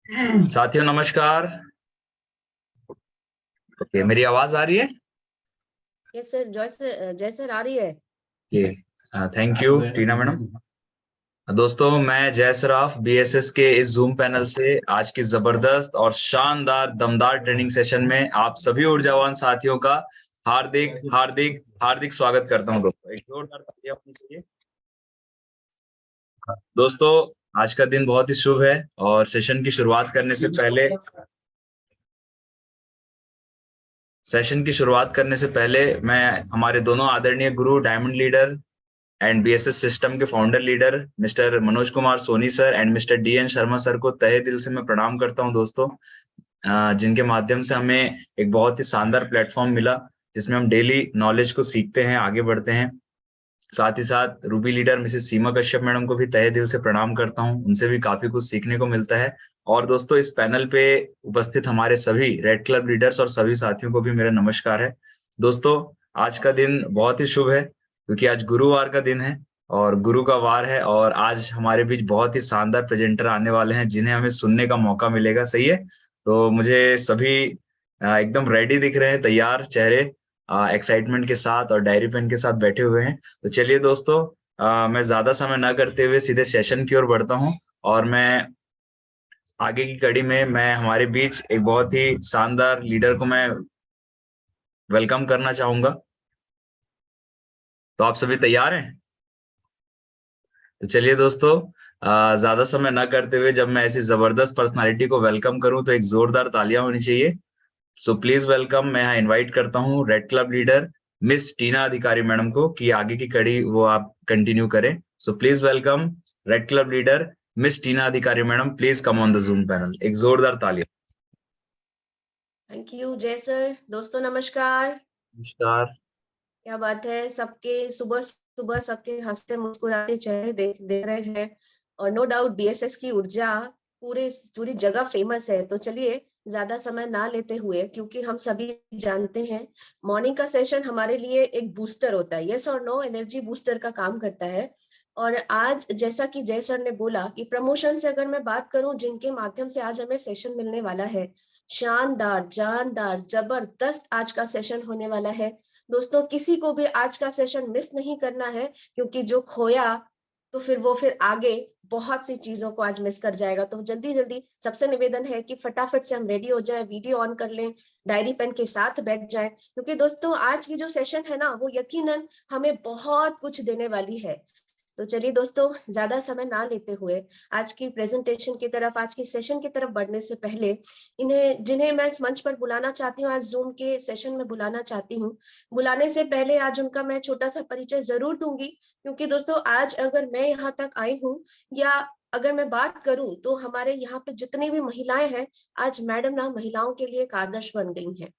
साथियों नमस्कार। ओके, मेरी आवाज आ रही है? यस सर, जय सर आ रही है। ये थैंक यू टीना मैडम। दोस्तों, मैं जय सराफ बीएसएस के इस जूम पैनल से आज की जबरदस्त और शानदार दमदार ट्रेनिंग सेशन में आप सभी ऊर्जावान साथियों का हार्दिक हार्दिक हार्दिक स्वागत करता हूं। दोस्तों, एक जोरदार तालियां होनी चाहिए। दोस्तों, आज का दिन बहुत ही शुभ है और सेशन की शुरुआत करने से पहले मैं हमारे दोनों आदरणीय गुरु diamond leader and BSS system के founder leader mister Manoj Kumar Soni sir and mister DN Sharma sir को तहे दिल से मैं प्रणाम करता हूं। दोस्तों, जिनके माध्यम से हमें एक बहुत ही शानदार प्लेटफॉर्म मिला जिसमें हम डेली नॉलेज को सीखते हैं, आगे बढ़ते हैं। साथ ही साथ Ruby leader Mrs Seema Kashyap madam को भी तहे दिल से प्रणाम करता हूं, उनसे भी काफी कुछ सीखने को मिलता है। और दोस्तों, इस पैनल पे उपस्थित हमारे सभी रेड क्लब लीडर्स और सभी साथियों को भी मेरा नमस्कार है। दोस्तों, आज का दिन बहुत ही शुभ है क्योंकि आज गुरुवार का दिन है और गुरु का वार है और आज हमारे बीच बहुत ही शानदार प्रेजेंटर आने वाले हैं जिन्हें हमें सुनने का मौका मिलेगा। सही है? तो मुझे सभी एकदम रेडी दिख रहे हैं, तैयार चेहरे, एक्साइटमेंट के साथ और डायरी पेन के साथ बैठे हुए हैं। तो चलिए दोस्तों, मैं ज्यादा समय ना करते हुए सीधे सेशन की ओर बढ़ता हूं और मैं आगे की कड़ी में मैं हमारे बीच एक बहुत ही शानदार लीडर को मैं वेलकम करना चाहूंगा। तो आप सभी तैयार हैं? तो चलिए दोस्तों, ज्यादा समय ना करते हुए जब मैं ऐसी जबरदस्त पर्सनालिटी को वेलकम करूं तो एक जोरदार तालियां होनी चाहिए। सो प्लीज वेलकम, मैं यहाँ इनवाइट करता हूँ red club leader miss Tina Adhikari madam को कि आगे की कड़ी वो आप कंटिन्यू करें। So please welcome red club leader miss Tina Adhikari madam, please come on the Zoom panel. एक जोरदार तालियां। Thank you Jai sir. दोस्तों नमस्कार। नमस्कार। क्या बात है, सबके सुबह सुबह सबके हंसते मुस्कुराते चेहरे देख रहे हैं और नो डाउट बीएसएस की ऊर्जा पूरी जगह फेमस है। तो चलिए ज्यादा समय ना लेते हुए, क्योंकि हम सभी जानते हैं मॉर्निंग का सेशन हमारे लिए एक बूस्टर होता है, यस और नो, एनर्जी बूस्टर का काम करता है। और आज जैसा कि जय सर ने बोला कि प्रमोशन से अगर मैं बात करूं, जिनके माध्यम से आज हमें सेशन मिलने वाला है, शानदार जानदार जबरदस्त आज का सेशन होने वाला है। दोस्तों, किसी को भी आज का सेशन मिस नहीं करना है, क्योंकि जो खोया तो फिर आगे बहुत सी चीजों को आज मिस कर जाएगा। तो जल्दी जल्दी सबसे निवेदन है कि फटाफट से हम रेडी हो जाए, वीडियो ऑन कर लें, डायरी पेन के साथ बैठ जाए, क्योंकि दोस्तों आज की जो सेशन है ना, वो यकीनन हमें बहुत कुछ देने वाली है। तो चलिए दोस्तों, ज्यादा समय ना लेते हुए आज की प्रेजेंटेशन की तरफ, आज की सेशन की तरफ बढ़ने से पहले जिन्हें मैं इस मंच पर बुलाना चाहती हूँ, आज जूम के सेशन में बुलाना चाहती हूँ, बुलाने से पहले आज उनका मैं छोटा सा परिचय जरूर दूंगी। क्योंकि दोस्तों, आज अगर मैं यहाँ तक आई हूँ, या अगर मैं बात करूं, तो हमारे यहाँ पे जितनी भी महिलाएं हैं, आज मैडम ना महिलाओं के लिए एक आदर्श बन गई हैं।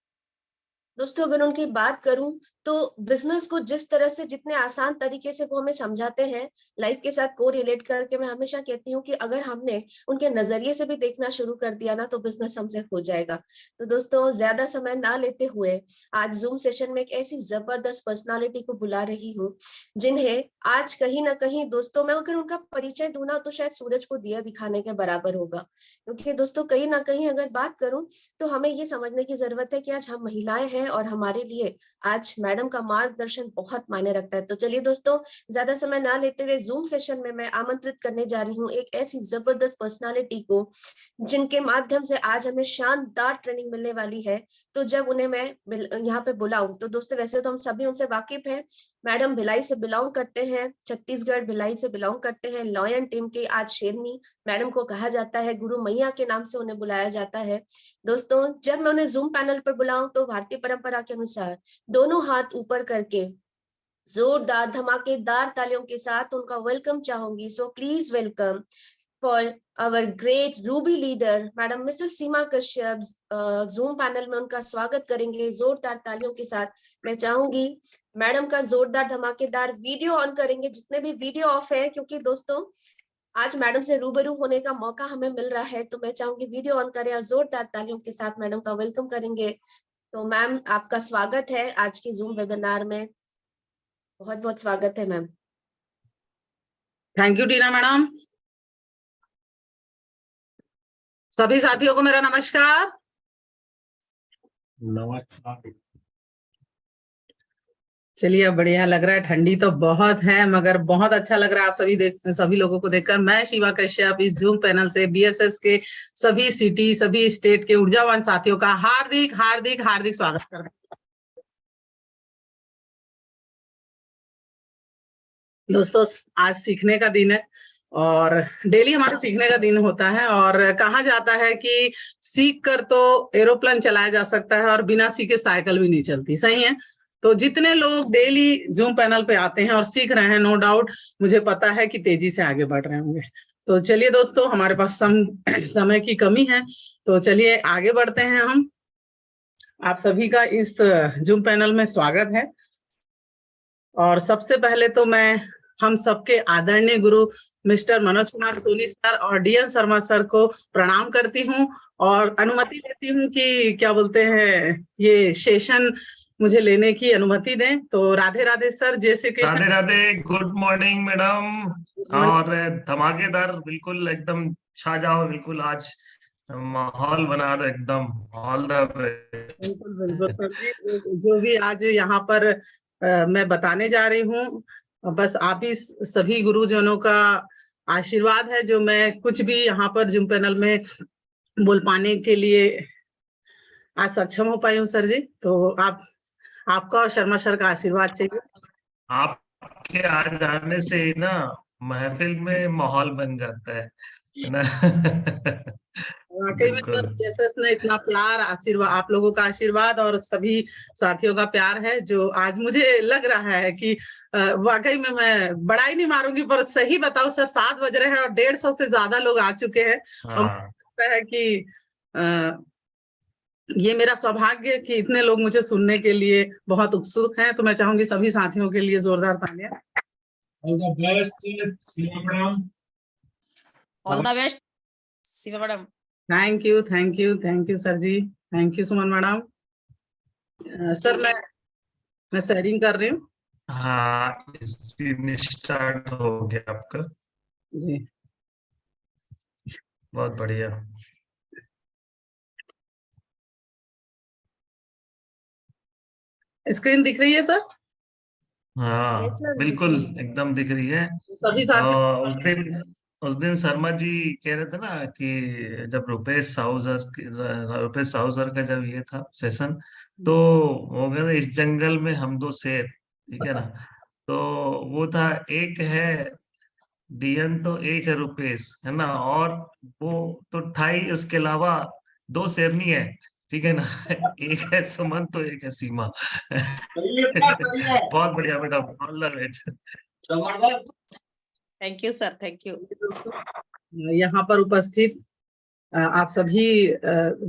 दोस्तों, अगर उनकी बात करूं, तो बिजनेस को जिस तरह से, जितने आसान तरीके से वो हमें समझाते हैं, लाइफ के साथ को रिलेट करके, मैं हमेशा कहती हूँ कि अगर हमने उनके नजरिए से भी देखना शुरू कर दिया ना, तो बिजनेस हमसे हो जाएगा। तो दोस्तों, ज्यादा समय ना लेते हुए आज जूम सेशन में एक ऐसी जबरदस्त पर्सनालिटी को बुला रही हूँ, जिन्हें आज कहीं ना कहीं, दोस्तों, मैं अगर उनका परिचय दूं ना, तो शायद सूरज को दिया दिखाने के बराबर होगा। क्योंकि दोस्तों, कहीं ना कहीं अगर बात करूं, तो हमें ये समझने की जरूरत है कि आज हम महिलाएं हैं और हमारे लिए आज मैडम का मार्गदर्शन बहुत मायने रखता है। तो चलिए दोस्तों, ज्यादा समय ना लेते हुए जूम सेशन में मैं आमंत्रित करने जा रही हूँ एक ऐसी जबरदस्त पर्सनालिटी को, जिनके माध्यम से आज हमें शानदार ट्रेनिंग मिलने वाली है। तो जब उन्हें मैं यहाँ पे बुलाऊं, तो दोस्तों वैसे तो हम सभी उनसे वाकिफ हैं। मैडम भिलाई से बिलोंग करते हैं, छत्तीसगढ़ भिलाई से बिलोंग करते हैं, लॉयन टीम के आज शेरनी मैडम को कहा जाता है, गुरु मैया के नाम से उन्हें बुलाया जाता है। दोस्तों, जब मैं उन्हें जूम पैनल पर बुलाऊं, तो भारतीय परंपरा के अनुसार दोनों हाथ ऊपर करके जोरदार धमाकेदार तालियों के साथ उनका वेलकम चाहूंगी। So please welcome for our great ruby leader madam Mrs Seema Kashyap. Zoom panel में उनका स्वागत करेंगे जोरदार तालियों के साथ। मैं चाहूंगी मैडम का जोरदार धमाकेदार वीडियो ऑन करेंगे, जितने भी वीडियो ऑफ है, क्योंकि दोस्तों आज मैडम से रूबरू होने का मौका हमें मिल रहा है। तो मैं चाहूंगी वीडियो ऑन करें और जोरदार तालियों के साथ मैडम का वेलकम करेंगे। तो मैम, आपका स्वागत है आज की जूम वेबिनार में, बहुत बहुत स्वागत है ma'am. Thank you Tina madam. सभी साथियों को मेरा नमस्कार। नमस्कार। चलिए, अब बढ़िया लग रहा है। ठंडी तो बहुत है मगर बहुत अच्छा लग रहा है आप सभी लोगों को देखकर। मैं शिवा कश्यप इस जूम पैनल से बीएसएस के सभी सिटी, सभी स्टेट के ऊर्जावान साथियों का हार्दिक हार्दिक हार्दिक स्वागत करता हूं। दोस्तों, आज सीखने का दिन है और डेली हमारे सीखने का दिन होता है और कहा जाता है कि सीख कर तो एरोप्लेन चलाया जा सकता है और बिना सीखे साइकिल भी नहीं चलती। सही है। तो जितने लोग डेली जूम पैनल पे आते हैं और सीख रहे हैं, नो डाउट मुझे पता है कि तेजी से आगे बढ़ रहे होंगे। तो चलिए दोस्तों, हमारे पास समय की कमी है, तो चलिए आगे बढ़ते हैं। हम आप सभी का इस जूम पैनल में स्वागत है। और सबसे पहले तो मैं हम सबके आदरणीय गुरु मिस्टर मनोज कुमार सोनी सर और डीएन शर्मा सर को प्रणाम करती हूँ और अनुमति लेती हूँ कि क्या बोलते हैं, ये सेशन मुझे लेने की अनुमति दें। तो राधे राधे सर, जय Shri Krishna. Radhe Radhe, good morning madam. और धमाकेदार बिल्कुल एकदम छा जाओ, बिल्कुल आज माहौल बना दो एकदम। All the best. बिल्कुल बिल्कुल सर जी, जो भी आज यहाँ पर मैं बताने जा रही हूँ, बस आप ही सभी गुरुजनों का आशीर्वाद है जो मैं कुछ भी यहाँ पर जूम पैनल में बोल पाने के लिए आज सक्षम हो पाई हूँ सर जी। तो आपका और शर्मा सर का आशीर्वाद चाहिए। आपके आज आने से ही ना महफिल में माहौल बन जाता है ना। वाकई में सर, बीएसएस ने इतना प्यार, आशीर्वाद, आप लोगों का आशीर्वाद और सभी साथियों का प्यार है जो आज मुझे लग रहा है कि वाकई में मैं बड़ाई नहीं मारूंगी, पर सही बताओ सर, 7 बज रहे हैं और 150 से ज्यादा लोग आ चुके हैं। और मुझे लगता है कि ये मेरा सौभाग्य कि इतने लोग मुझे सुनने के लिए बहुत उत्सुक हैं। तो मैं चाहूंगी सभी साथियों के लिए जोरदार तालियां। All the best Shiva madam. All the best Shiva madam. Thank you thank you thank you sir ji, thank you Suman madam. Sir मैं शेयरिंग कर रही हूँ। हाँ, स्टार्ट हो गया आपका जी, बहुत बढ़िया। स्क्रीन दिख रही है सर? हाँ Yes, ma'am, बिल्कुल दिख रही है। एकदम दिख रही है। सभी साथी उस दिन शर्मा जी कह रहे थे ना कि जब रुपेश साहू सर का जब ये था सेशन, तो वो कहते इस जंगल में हम दो शेर, ठीक है ना। तो वो था, एक है डीएन तो एक है रुपेश, है ना। और वो तो ठाई, उसके अलावा 2 शेरनी है, ठीक है ना। एक है सुमन तो एक है सीमा। बहुत बढ़िया madam, all the best. Thank you sir, thank you. यहाँ पर उपस्थित आप सभी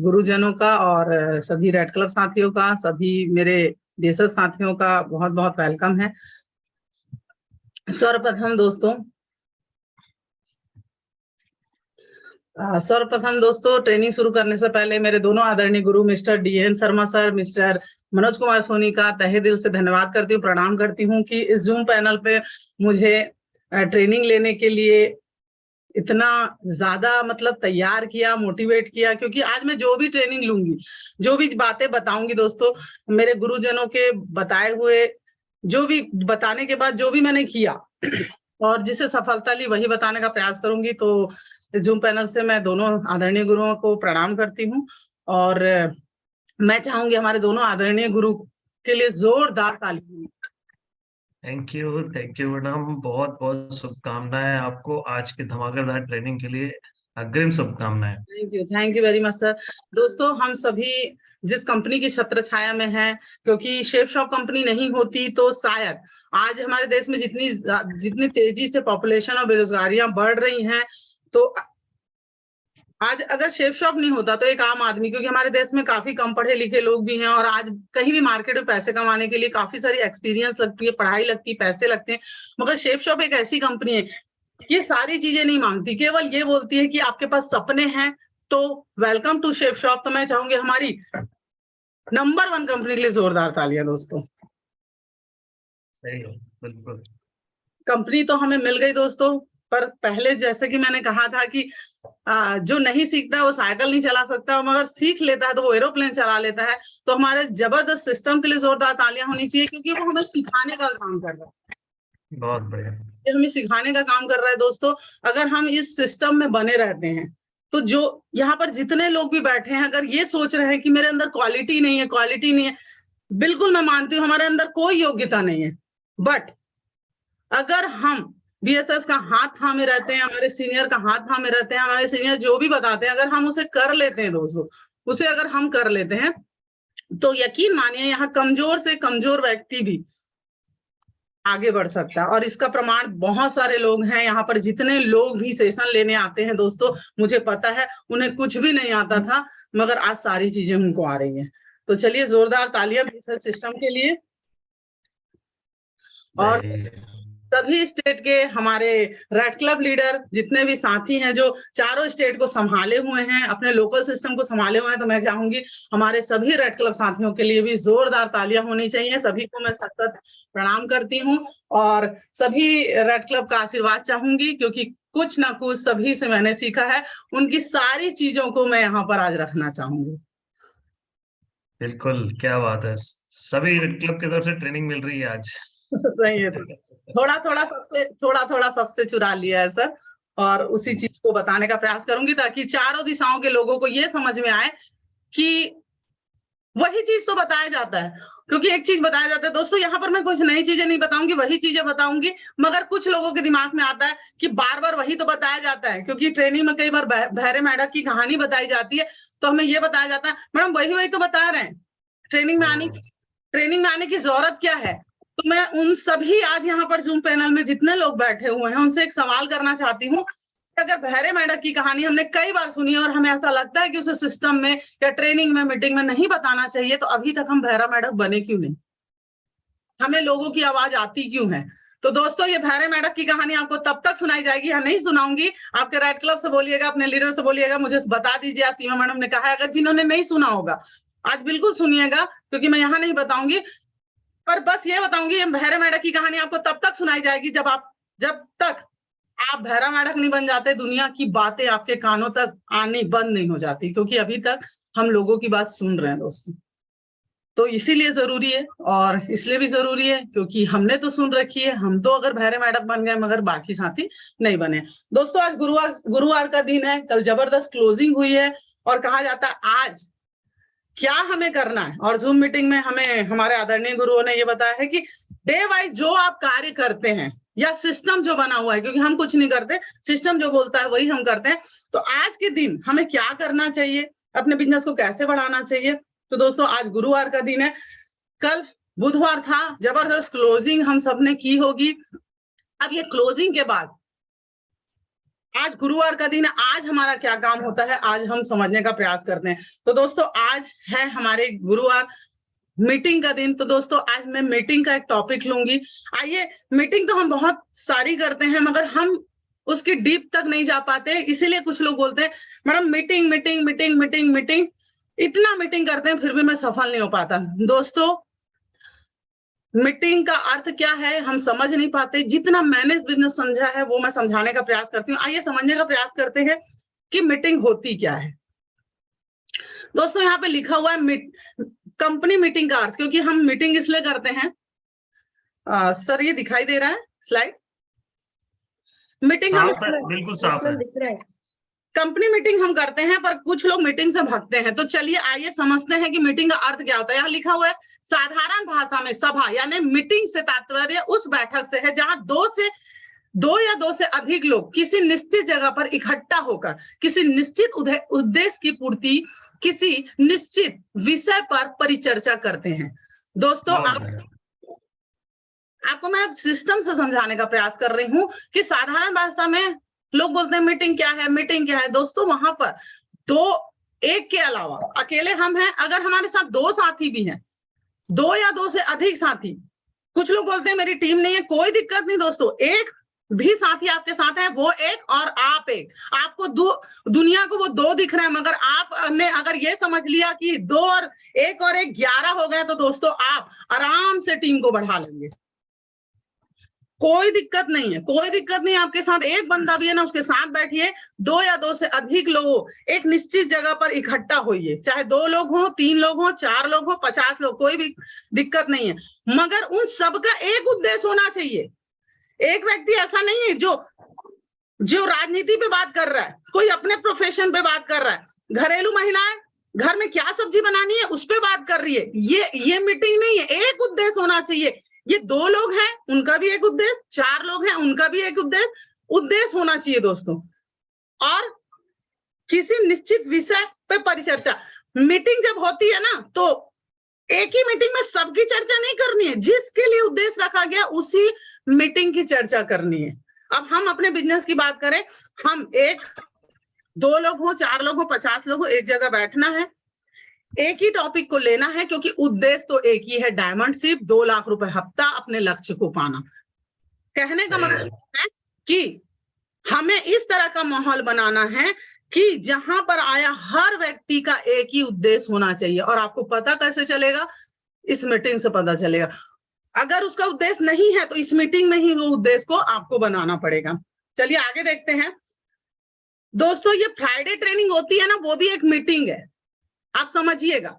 गुरुजनों का और सभी रेड क्लब साथियों का, सभी मेरे बीएसएस साथियों का बहुत बहुत वेलकम है। सर्वप्रथम दोस्तों, ट्रेनिंग शुरू करने से पहले मेरे दोनों आदरणीय गुरु mister DN Sharma sir, mister Manoj Kumar Soni का तहे दिल से धन्यवाद करती हूँ, प्रणाम करती हूँ कि इस जूम पैनल पे मुझे ट्रेनिंग लेने के लिए इतना ज्यादा मतलब तैयार किया, मोटिवेट किया। क्योंकि आज मैं जो भी ट्रेनिंग लूंगी, जो भी बातें बताऊंगी दोस्तों, मेरे गुरुजनों के बताए हुए, जो भी बताने के बाद जो भी मैंने किया और जिसे सफलता ली वही बताने का प्रयास करूंगी। तो जूम पैनल से मैं दोनों आदरणीय गुरुओं को प्रणाम करती हूँ और मैं चाहूंगी हमारे दोनों आदरणीय गुरु के लिए जोरदार ताली। थैंक यू मैडम, बहुत बहुत शुभकामनाएं आपको आज के धमाकेदार ट्रेनिंग के लिए, अग्रिम शुभकामनाएं। Thank you very much sir. दोस्तों, हम सभी जिस कंपनी की छत्र छाया में हैं, क्योंकि शेप शॉप कंपनी नहीं होती तो शायद आज हमारे देश में जितनी तेजी से पॉपुलेशन और बेरोजगारियां बढ़ रही हैं, तो आज अगर शेप शॉप नहीं होता तो एक आम आदमी, क्योंकि हमारे देश में काफी कम पढ़े लिखे लोग भी हैं और आज कहीं भी मार्केट में पैसे कमाने के लिए काफी सारी एक्सपीरियंस लगती है, पढ़ाई लगती है, पैसे लगते हैं। मगर शेप शॉप एक ऐसी कंपनी है, ये सारी चीजें नहीं मांगती, केवल ये बोलती है कि आपके पास सपने हैं तो वेलकम टू शेप शॉप। तो मैं चाहूंगी हमारी नंबर 1 कंपनी के लिए जोरदार तालियां दोस्तों। सही है, बिल्कुल। कंपनी तो हमें मिल गई दोस्तों, पर पहले जैसे कि मैंने कहा था कि जो नहीं सीखता है वो साइकिल नहीं चला सकता, मगर सीख लेता है तो वो एरोप्लेन चला लेता है। तो हमारे जबरदस्त सिस्टम के लिए जोरदार तालियां होनी चाहिए, क्योंकि वो हमें सिखाने का काम कर रहा है। बहुत बढ़िया। ये हमें सिखाने का काम कर रहा है दोस्तों। अगर हम इस सिस्टम में बने रहते हैं तो जो यहाँ पर जितने लोग भी बैठे हैं, अगर ये सोच रहे हैं कि मेरे अंदर क्वालिटी नहीं है, क्वालिटी नहीं है, बिल्कुल मैं मानती हूँ हमारे अंदर कोई योग्यता नहीं है। बट अगर हम बीएसएस का हाथ थामे रहते हैं, हमारे सीनियर का हाथ थामे रहते हैं, हमारे सीनियर जो भी बताते हैं, अगर हम उसे कर लेते हैं दोस्तों, उसे अगर हम कर लेते हैं, तो यकीन मानिए यहाँ कमजोर से कमजोर व्यक्ति भी आगे बढ़ सकता है। और इसका प्रमाण बहुत सारे लोग हैं यहाँ पर। जितने लोग भी सेशन लेने आते हैं दोस्तों, मुझे पता है उन्हें कुछ भी नहीं आता था, मगर आज सारी चीजें उनको आ रही हैं। तो चलिए जोरदार तालियां बीएसएस सिस्टम के लिए। और सभी स्टेट के हमारे रेड क्लब लीडर जितने भी साथी हैं जो चारों स्टेट को संभाले हुए हैं, अपने लोकल सिस्टम को संभाले हुए हैं, तो मैं चाहूंगी हमारे सभी रेड क्लब साथियों के लिए भी जोरदार तालियां होनी चाहिए। सभी को मैं सख्त प्रणाम करती हूँ और सभी रेड क्लब का आशीर्वाद चाहूंगी, क्योंकि कुछ ना कुछ सभी से मैंने सीखा है। उनकी सारी चीजों को मैं यहाँ पर आज रखना चाहूंगी। बिल्कुल, क्या बात है। सभी रेड क्लब की तरफ से ट्रेनिंग मिल रही है आज। सही है। थोड़ा थोड़ा सबसे चुरा लिया है सर, और उसी चीज को बताने का प्रयास करूंगी, ताकि चारों दिशाओं के लोगों को ये समझ में आए कि वही चीज तो बताया जाता है। क्योंकि एक चीज बताया जाता है दोस्तों, यहाँ पर मैं कुछ नई चीजें नहीं बताऊंगी, वही चीजें बताऊंगी, मगर कुछ लोगों के दिमाग में आता है कि बार बार वही तो बताया जाता है। क्योंकि ट्रेनिंग में कई बार बहरे मेंढक की कहानी बताई जाती है, तो हमें ये बताया जाता है मैडम वही तो बता रहे हैं, ट्रेनिंग में आने की जरूरत क्या है। तो मैं उन सभी आज यहाँ पर जूम पैनल में जितने लोग बैठे हुए हैं उनसे एक सवाल करना चाहती हूँ। अगर बहरे मेंढक की कहानी हमने कई बार सुनी है और हमें ऐसा लगता है कि उसे सिस्टम में या ट्रेनिंग में, मीटिंग में नहीं बताना चाहिए, तो अभी तक हम बहरा मेंढक बने क्यों नहीं? हमें लोगों की आवाज आती क्यों है? तो दोस्तों ये बहरे मेंढक की कहानी आपको तब तक सुनाई जाएगी या नहीं सुनाऊंगी, आपके रेड क्लब से बोलिएगा, अपने लीडर से बोलिएगा, मुझे बता दीजिए। आज सीमा मैडम ने कहा है, अगर जिन्होंने नहीं सुना होगा आज बिल्कुल सुनिएगा, क्योंकि मैं यहाँ नहीं बताऊंगी, पर बस ये बताऊंगी बहरे मेंढक की कहानी आपको तब तक सुनाई जाएगी जब तक आप बहरा मेंढक नहीं बन जाते, दुनिया की बातें आपके कानों तक आनी बंद नहीं हो जाती। क्योंकि अभी तक हम लोगों की बात सुन रहे हैं दोस्तों, तो इसीलिए जरूरी है। और इसलिए भी जरूरी है क्योंकि हमने तो सुन रखी है, हम तो अगर बहरे मेंढक बन गए, मगर बाकी साथी नहीं बने। दोस्तों आज गुरुवार का दिन है, कल जबरदस्त क्लोजिंग हुई है, और कहा जाता है आज क्या हमें करना है। और जूम मीटिंग में हमें हमारे आदरणीय गुरुओं ने ये बताया है कि डे वाइज जो आप कार्य करते हैं या सिस्टम जो बना हुआ है, क्योंकि हम कुछ नहीं करते, सिस्टम जो बोलता है वही हम करते हैं, तो आज के दिन हमें क्या करना चाहिए, अपने बिजनेस को कैसे बढ़ाना चाहिए। तो दोस्तों आज गुरुवार का दिन है, कल बुधवार था, जबरदस्त क्लोजिंग हम सबने की होगी। अब ये क्लोजिंग के बाद आज गुरुवार का दिन है, आज हमारा क्या काम होता है आज हम समझने का प्रयास करते हैं। तो दोस्तों आज है हमारे गुरुवार मीटिंग का दिन। तो दोस्तों आज मैं मीटिंग का एक टॉपिक लूंगी। आइए, मीटिंग तो हम बहुत सारी करते हैं, मगर हम उसकी डीप तक नहीं जा पाते, इसीलिए कुछ लोग बोलते हैं madam meeting meeting meeting meeting meeting, इतना मीटिंग करते हैं फिर भी मैं सफल नहीं हो पाता। दोस्तों मीटिंग का अर्थ क्या है हम समझ नहीं पाते। जितना मैंने इस बिजनेस समझा है वो मैं समझाने का प्रयास करती हूँ। आइए समझने का प्रयास करते हैं कि मीटिंग होती क्या है। दोस्तों यहाँ पे लिखा हुआ है कंपनी मीटिंग का अर्थ, क्योंकि हम मीटिंग इसलिए करते हैं, सर ये दिखाई दे रहा है स्लाइड, मीटिंग हम बिल्कुल साफ है, दिख रहा है। कंपनी मीटिंग हम करते हैं, पर कुछ लोग मीटिंग से भागते हैं। तो चलिए आइए समझते हैं कि मीटिंग का अर्थ क्या होता है। यहाँ लिखा हुआ है साधारण भाषा में सभा, यानी मीटिंग से तात्पर्य उस बैठक से है जहां दो या दो से अधिक लोग किसी निश्चित जगह पर इकट्ठा होकर किसी निश्चित उद्देश्य की पूर्ति, किसी निश्चित विषय पर परिचर्चा करते हैं। दोस्तों आपको मैं सिस्टम से समझाने का प्रयास कर रही हूं कि साधारण भाषा में लोग बोलते हैं मीटिंग क्या है, मीटिंग क्या है। दोस्तों वहां पर एक के अलावा अकेले हम हैं, अगर हमारे साथ दो साथी भी हैं, दो या दो से अधिक साथी, कुछ लोग बोलते हैं मेरी टीम नहीं है, कोई दिक्कत नहीं दोस्तों, एक भी साथी आपके साथ है, वो एक और आप एक, आपको दुनिया को वो दो दिख रहे हैं, मगर आपने अगर ये समझ लिया कि 2 और 1 11 हो गए, तो दोस्तों आप आराम से टीम को बढ़ा लेंगे। कोई दिक्कत नहीं है, कोई दिक्कत नहीं। आपके साथ एक बंदा भी है ना, उसके साथ बैठिए, 2 या 2 से अधिक लोग एक निश्चित जगह पर इकट्ठा होइए, चाहे 2 लोग हो, 3 लोग हो, 4 लोग हो, 50 लोग, कोई भी दिक्कत नहीं है, मगर उन सबका एक उद्देश्य होना चाहिए। एक व्यक्ति ऐसा नहीं है जो राजनीति पे बात कर रहा है, कोई अपने प्रोफेशन पे बात कर रहा है, घरेलू महिलाएं घर में क्या सब्जी बनानी है उस पे बात कर रही है। ये मीटिंग नहीं है, एक उद्देश्य होना चाहिए। ये 2 लोग हैं, उनका भी एक उद्देश्य, 4 लोग हैं, उनका भी एक उद्देश्य होना चाहिए दोस्तों। और किसी निश्चित विषय पे परिचर्चा। मीटिंग जब होती है ना, तो एक ही मीटिंग में सबकी चर्चा नहीं करनी है, जिसके लिए उद्देश्य रखा गया उसी मीटिंग की चर्चा करनी है। अब हम अपने बिजनेस की बात करें, हम 2 लोग हो, 4 लोग हो, 50 लोग हो, एक जगह बैठना है, एक ही टॉपिक को लेना है, क्योंकि उद्देश्य तो एक ही है, डायमंड शिप 2 लाख रुपए हफ्ता अपने लक्ष्य को पाना। कहने का मतलब है कि हमें इस तरह का माहौल बनाना है कि जहां पर आया हर व्यक्ति का एक ही उद्देश्य होना चाहिए। और आपको पता कैसे चलेगा? इस मीटिंग से पता चलेगा। अगर उसका उद्देश्य नहीं है तो इस मीटिंग में ही वो उद्देश्य को आपको बनाना पड़ेगा। चलिए आगे देखते हैं दोस्तों। ये फ्राइडे ट्रेनिंग होती है ना, वो भी एक मीटिंग है, आप समझिएगा।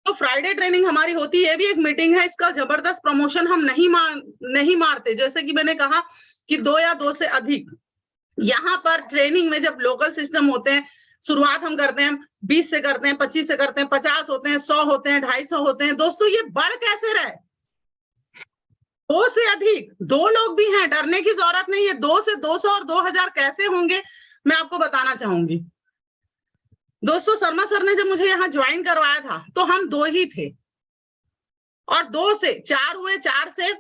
तो फ्राइडे ट्रेनिंग हमारी होती है, ये भी एक मीटिंग है। इसका जबरदस्त प्रमोशन हम नहीं मारते, जैसे कि मैंने कहा कि 2 या 2 से अधिक। यहाँ पर ट्रेनिंग में जब लोकल सिस्टम होते हैं, शुरुआत हम करते हैं 20 से करते हैं, 25 से करते हैं, 50 होते हैं, 100 होते हैं, 250 होते हैं। दोस्तों ये बढ़ कैसे रहे? 2 से अधिक, 2 लोग भी हैं, डरने की जरूरत नहीं है। 2 से 200 और 2000 कैसे होंगे, मैं आपको बताना चाहूंगी। दोस्तों शर्मा सर ने जब मुझे यहाँ ज्वाइन करवाया था तो हम 2 ही थे, और 2 से 4 हुए, 4 से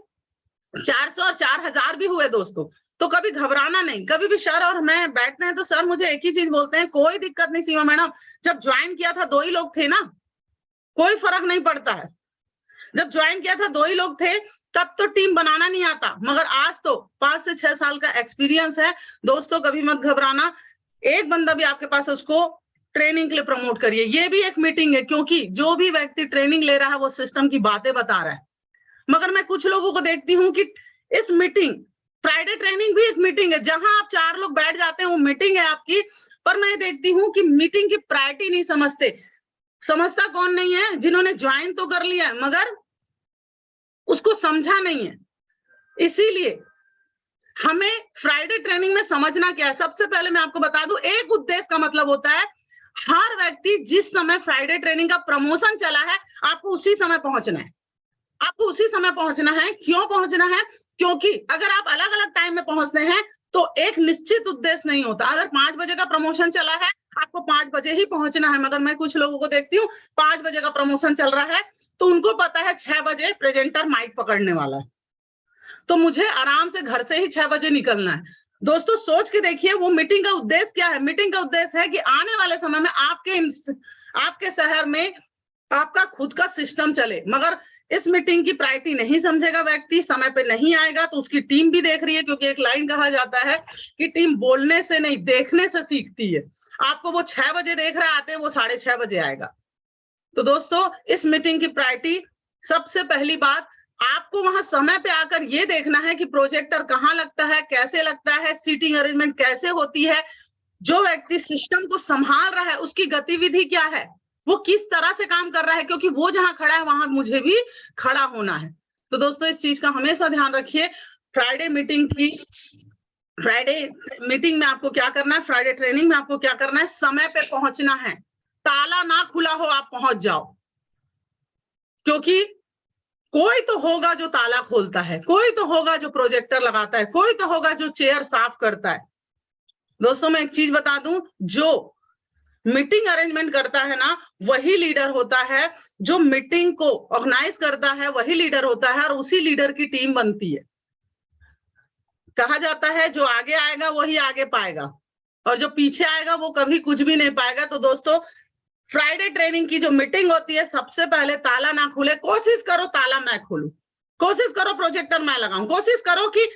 400 और 4000 भी हुए दोस्तों। तो कभी घबराना नहीं। कभी भी सर और मैं बैठते हैं तो सर मुझे एक ही चीज बोलते हैं, कोई दिक्कत नहीं सीमा मैडम, जब ज्वाइन किया था 2 ही लोग थे ना, कोई फर्क नहीं पड़ता है। जब ज्वाइन किया था 2 ही लोग थे, तब तो टीम बनाना नहीं आता, मगर आज तो 5 से 6 साल का एक्सपीरियंस है। दोस्तों कभी मत घबराना, एक बंदा भी आपके पास, उसको ट्रेनिंग के लिए प्रमोट करिए। ये भी एक मीटिंग है, क्योंकि जो भी व्यक्ति ट्रेनिंग ले रहा है वो सिस्टम की बातें बता रहा है। मगर मैं कुछ लोगों को देखती हूँ कि इस मीटिंग, फ्राइडे ट्रेनिंग भी एक मीटिंग है, जहां आप 4 लोग बैठ जाते हैं, वो मीटिंग है आपकी। पर मैं देखती हूँ कि मीटिंग की प्रायोरिटी नहीं समझता कौन नहीं है? जिन्होंने ज्वाइन तो कर लिया है मगर उसको समझा नहीं है। इसीलिए हमें फ्राइडे ट्रेनिंग में समझना क्या है। सबसे पहले मैं आपको बता दूं, एक उद्देश्य का मतलब होता है हर व्यक्ति जिस समय फ्राइडे ट्रेनिंग का प्रमोशन चला है, आपको उसी समय पहुंचना है। आपको उसी समय पहुंचना है। क्यों पहुंचना है? क्योंकि अगर आप अलग अलग टाइम में पहुंचते हैं तो एक निश्चित उद्देश्य नहीं होता। अगर 5 बजे का प्रमोशन चला है, आपको 5 बजे ही पहुंचना है। मगर मैं कुछ लोगों को देखती हूँ 5 बजे का प्रमोशन चल रहा है तो उनको पता है 6 बजे प्रेजेंटर माइक पकड़ने वाला है, तो मुझे आराम से घर से ही 6 बजे निकलना है। दोस्तों सोच के देखिए वो मीटिंग का उद्देश्य क्या है। मीटिंग का उद्देश्य है कि आने वाले समय में आपके शहर में आपका खुद का सिस्टम चले। मगर इस मीटिंग की प्रायोरिटी नहीं समझेगा व्यक्ति, समय पे नहीं आएगा, तो उसकी टीम भी देख रही है, क्योंकि एक लाइन कहा जाता है कि टीम बोलने से नहीं देखने से सीखती है। आपको वो 6 बजे देख रहा आते, वो 6:30 बजे आएगा। तो दोस्तों इस मीटिंग की प्रायोरिटी, सबसे पहली बात, आपको वहां समय पे आकर ये देखना है कि प्रोजेक्टर कहाँ लगता है, कैसे लगता है, सीटिंग अरेंजमेंट कैसे होती है, जो व्यक्ति सिस्टम को संभाल रहा है उसकी गतिविधि क्या है, वो किस तरह से काम कर रहा है, क्योंकि वो जहां खड़ा है वहां मुझे भी खड़ा होना है। तो दोस्तों इस चीज का हमेशा ध्यान रखिए। फ्राइडे मीटिंग में आपको क्या करना है, फ्राइडे ट्रेनिंग में आपको क्या करना है, समय पे पहुंचना है। ताला ना खुला हो आप पहुंच जाओ, क्योंकि कोई तो होगा जो ताला खोलता है, कोई तो होगा जो प्रोजेक्टर लगाता है, कोई तो होगा जो चेयर साफ करता है। दोस्तों मैं एक चीज बता दूं, जो मीटिंग अरेंजमेंट करता है ना वही लीडर होता है, जो मीटिंग को ऑर्गेनाइज करता है वही लीडर होता है, और उसी लीडर की टीम बनती है। कहा जाता है जो आगे आएगा वही आगे पाएगा, और जो पीछे आएगा वो कभी कुछ भी नहीं पाएगा। तो दोस्तों फ्राइडे ट्रेनिंग की जो मीटिंग होती है, सबसे पहले ताला ना खुले, कोशिश करो ताला मैं खोलूं, कोशिश करो प्रोजेक्टर मैं लगाऊं, कोशिश करो कि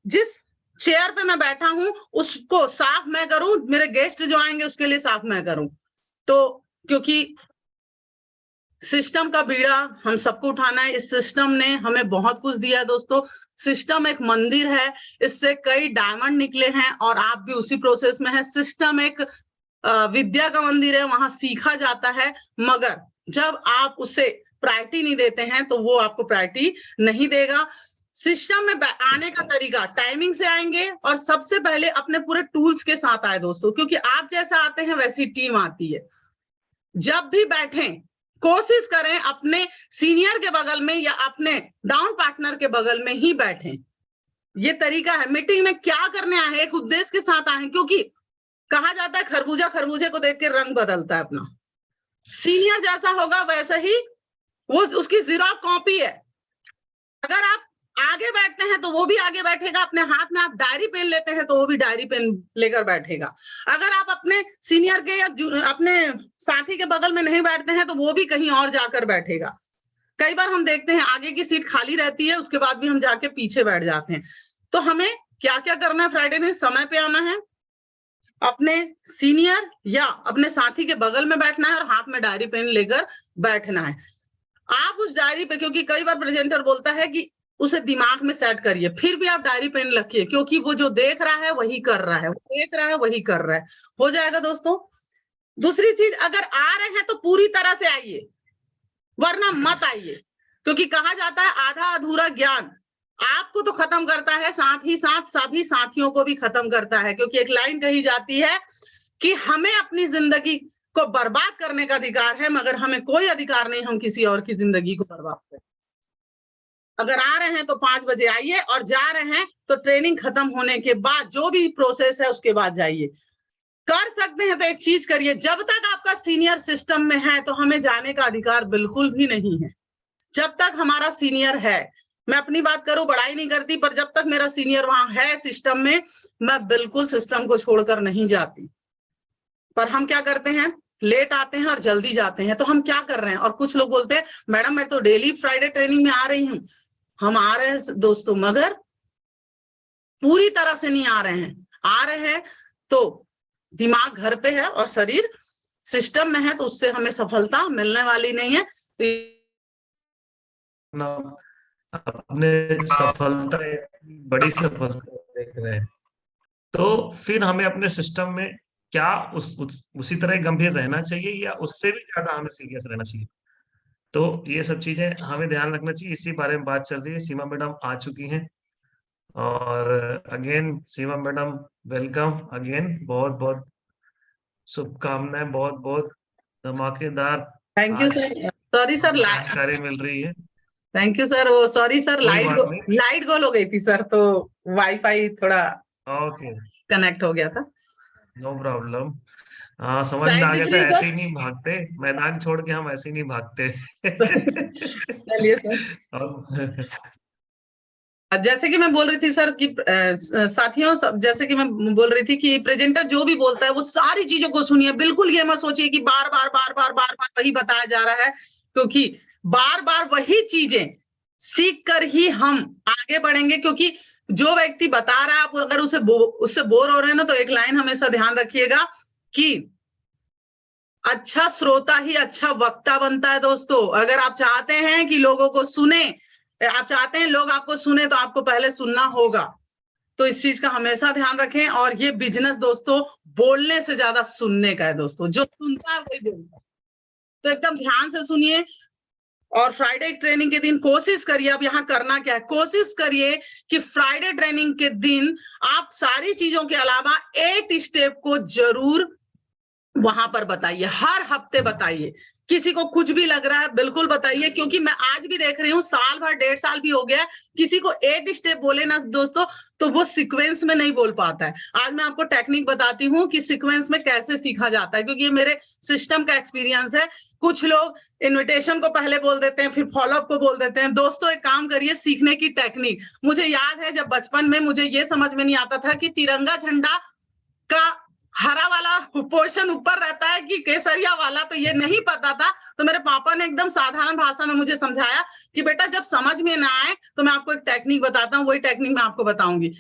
जिस चेयर पे मैं बैठा हूं उसको साफ मैं करूं, मेरे गेस्ट जो आएंगे उसके लिए साफ मैं करूं। तो क्योंकि सिस्टम का बीड़ा हम सबको उठाना है। इस सिस्टम ने हमें बहुत कुछ दिया है दोस्तों। सिस्टम एक मंदिर है, इससे कई डायमंड निकले हैं और आप भी उसी प्रोसेस में है। सिस्टम एक विद्या का मंदिर है, वहां सीखा जाता है, मगर जब आप उसे प्रायोरिटी नहीं देते हैं तो वो आपको प्रायोरिटी नहीं देगा। सिस्टम में आने का तरीका, टाइमिंग से आएंगे और सबसे पहले अपने पूरे टूल्स के साथ आए दोस्तों, क्योंकि आप जैसा आते हैं वैसी टीम आती है। जब भी बैठें कोशिश करें अपने सीनियर के बगल में या अपने डाउन पार्टनर के बगल में ही बैठें। ये तरीका है। मीटिंग में क्या करने आए, एक उद्देश्य के साथ आए, क्योंकि कहा जाता है खरबूजा खरबूजे को देख के रंग बदलता है अपना। सीनियर जैसा होगा वैसे ही वो उसकी जीरो कॉपी है। अगर आप आगे बैठते हैं तो वो भी आगे बैठेगा, अपने हाथ में आप डायरी पेन लेते हैं तो वो भी डायरी पेन लेकर बैठेगा। अगर आप अपने सीनियर के या अपने साथी के बगल में नहीं बैठते हैं तो वो भी कहीं और जाकर बैठेगा। कई बार हम देखते हैं आगे की सीट खाली रहती है, उसके बाद भी हम जाके पीछे बैठ जाते हैं। तो हमें क्या क्या करना है, फ्राइडे में समय पे आना है, अपने सीनियर या अपने साथी के बगल में बैठना है और हाथ में डायरी पेन लेकर बैठना है। आप उस डायरी पे, क्योंकि कई बार प्रेजेंटर बोलता है कि उसे दिमाग में सेट करिए, फिर भी आप डायरी पेन रखिए, क्योंकि वो जो देख रहा है वही कर रहा है, वो देख रहा है वही कर रहा है। हो जाएगा दोस्तों। दूसरी चीज, अगर आ रहे हैं तो पूरी तरह से आइए, वरना मत आइए, क्योंकि कहा जाता है आधा अधूरा ज्ञान आपको तो खत्म करता है, साथ ही साथ सभी साथियों को भी खत्म करता है। क्योंकि एक लाइन कही जाती है कि हमें अपनी जिंदगी को बर्बाद करने का अधिकार है, मगर हमें कोई अधिकार नहीं हम किसी और की जिंदगी को बर्बाद करें। अगर आ रहे हैं तो 5 बजे आइए और जा रहे हैं तो ट्रेनिंग खत्म होने के बाद जो भी प्रोसेस है उसके बाद जाइए। कर सकते हैं तो एक चीज करिए, जब तक आपका सीनियर सिस्टम में है तो हमें जाने का अधिकार बिल्कुल भी नहीं है। जब तक हमारा सीनियर है, मैं अपनी बात करूं, बड़ाई नहीं करती, पर जब तक मेरा सीनियर वहां है सिस्टम में, मैं बिल्कुल सिस्टम को छोड़कर नहीं जाती। पर हम क्या करते हैं, लेट आते हैं और जल्दी जाते हैं। तो हम क्या कर रहे हैं, और कुछ लोग बोलते हैं मैडम मैं तो डेली फ्राइडे ट्रेनिंग में आ रही हूँ। हम आ रहे हैं दोस्तों, मगर पूरी तरह से नहीं आ रहे हैं। आ रहे हैं तो दिमाग घर पे है और शरीर सिस्टम में है, तो उससे हमें सफलता मिलने वाली नहीं है। अपने सफलता, बड़ी सफलता देख रहे हैं, तो फिर हमें अपने सिस्टम में क्या उसी तरह गंभीर रहना चाहिए या उससे भी ज्यादा हमें सीरियस रहना चाहिए। तो ये सब चीजें हमें ध्यान रखना चाहिए। इसी बारे में बात चल रही है। सीमा मैडम आ चुकी हैं और अगेन सीमा मैडम वेलकम अगेन। बहुत बहुत शुभकामनाएं, बहुत बहुत धमाकेदार thank you sir. Sorry sir, जानकारी मिल रही है। Thank you sir. वो सॉरी सर, लाइट गोल हो गई थी सर, तो वाईफाई थोड़ा ओके कनेक्ट हो गया था। No problem. समझ में आ गया था, ऐसे ही नहीं भागते मैदान छोड़ के, हम ऐसे ही नहीं भागते। चलिए सर। जैसे कि मैं बोल रही थी सर कि साथियों, जैसे कि मैं बोल रही थी कि प्रेजेंटर जो भी बोलता है वो सारी चीजों को सुनिए। बिल्कुल ये मत सोचिए कि बार बार बार बार बार बार वही बताया जा रहा है, क्योंकि बार बार वही चीजें सीख कर ही हम आगे बढ़ेंगे। क्योंकि जो व्यक्ति बता रहा है, आप अगर उससे बोर हो रहे हैं ना, तो एक लाइन हमेशा ध्यान रखिएगा कि अच्छा श्रोता ही अच्छा वक्ता बनता है दोस्तों। अगर आप चाहते हैं कि लोगों को सुने, आप चाहते हैं लोग आपको सुने, तो आपको पहले सुनना होगा। तो इस चीज का हमेशा ध्यान रखें। और ये बिजनेस दोस्तों बोलने से ज्यादा सुनने का है दोस्तों। जो सुनता है वही बोलता है, तो एकदम ध्यान से सुनिए। और फ्राइडे ट्रेनिंग के दिन कोशिश करिए, अब यहाँ करना क्या है, कोशिश करिए कि फ्राइडे ट्रेनिंग के दिन आप सारी चीजों के अलावा 8 स्टेप को जरूर वहां पर बताइए। हर हफ्ते बताइए। किसी को कुछ भी लग रहा है बिल्कुल बताइए, क्योंकि मैं आज भी देख रही हूँ, साल भर 1.5 साल भी हो गया, किसी को 8 स्टेप बोले ना दोस्तों तो वो सीक्वेंस में नहीं बोल पाता है। आज मैं आपको टेक्निक बताती हूँ कि सीक्वेंस में कैसे सीखा जाता है, क्योंकि ये मेरे सिस्टम का एक्सपीरियंस है। कुछ लोग इन्विटेशन को पहले बोल देते हैं, फिर फॉलोअप को बोल देते हैं। दोस्तों एक काम करिए, सीखने की टेक्निक। मुझे याद है जब बचपन में मुझे ये समझ में नहीं आता था कि तिरंगा झंडा का हरा वाला पोर्शन ऊपर रहता है कि केसरिया वाला, तो ये नहीं पता था। तो मेरे पापा ने एकदम साधारण भाषा में मुझे समझाया कि बेटा जब समझ में ना आए तो मैं आपको एक टेक्निक बताता हूँ, वही टेक्निक मैं आपको बताऊंगी।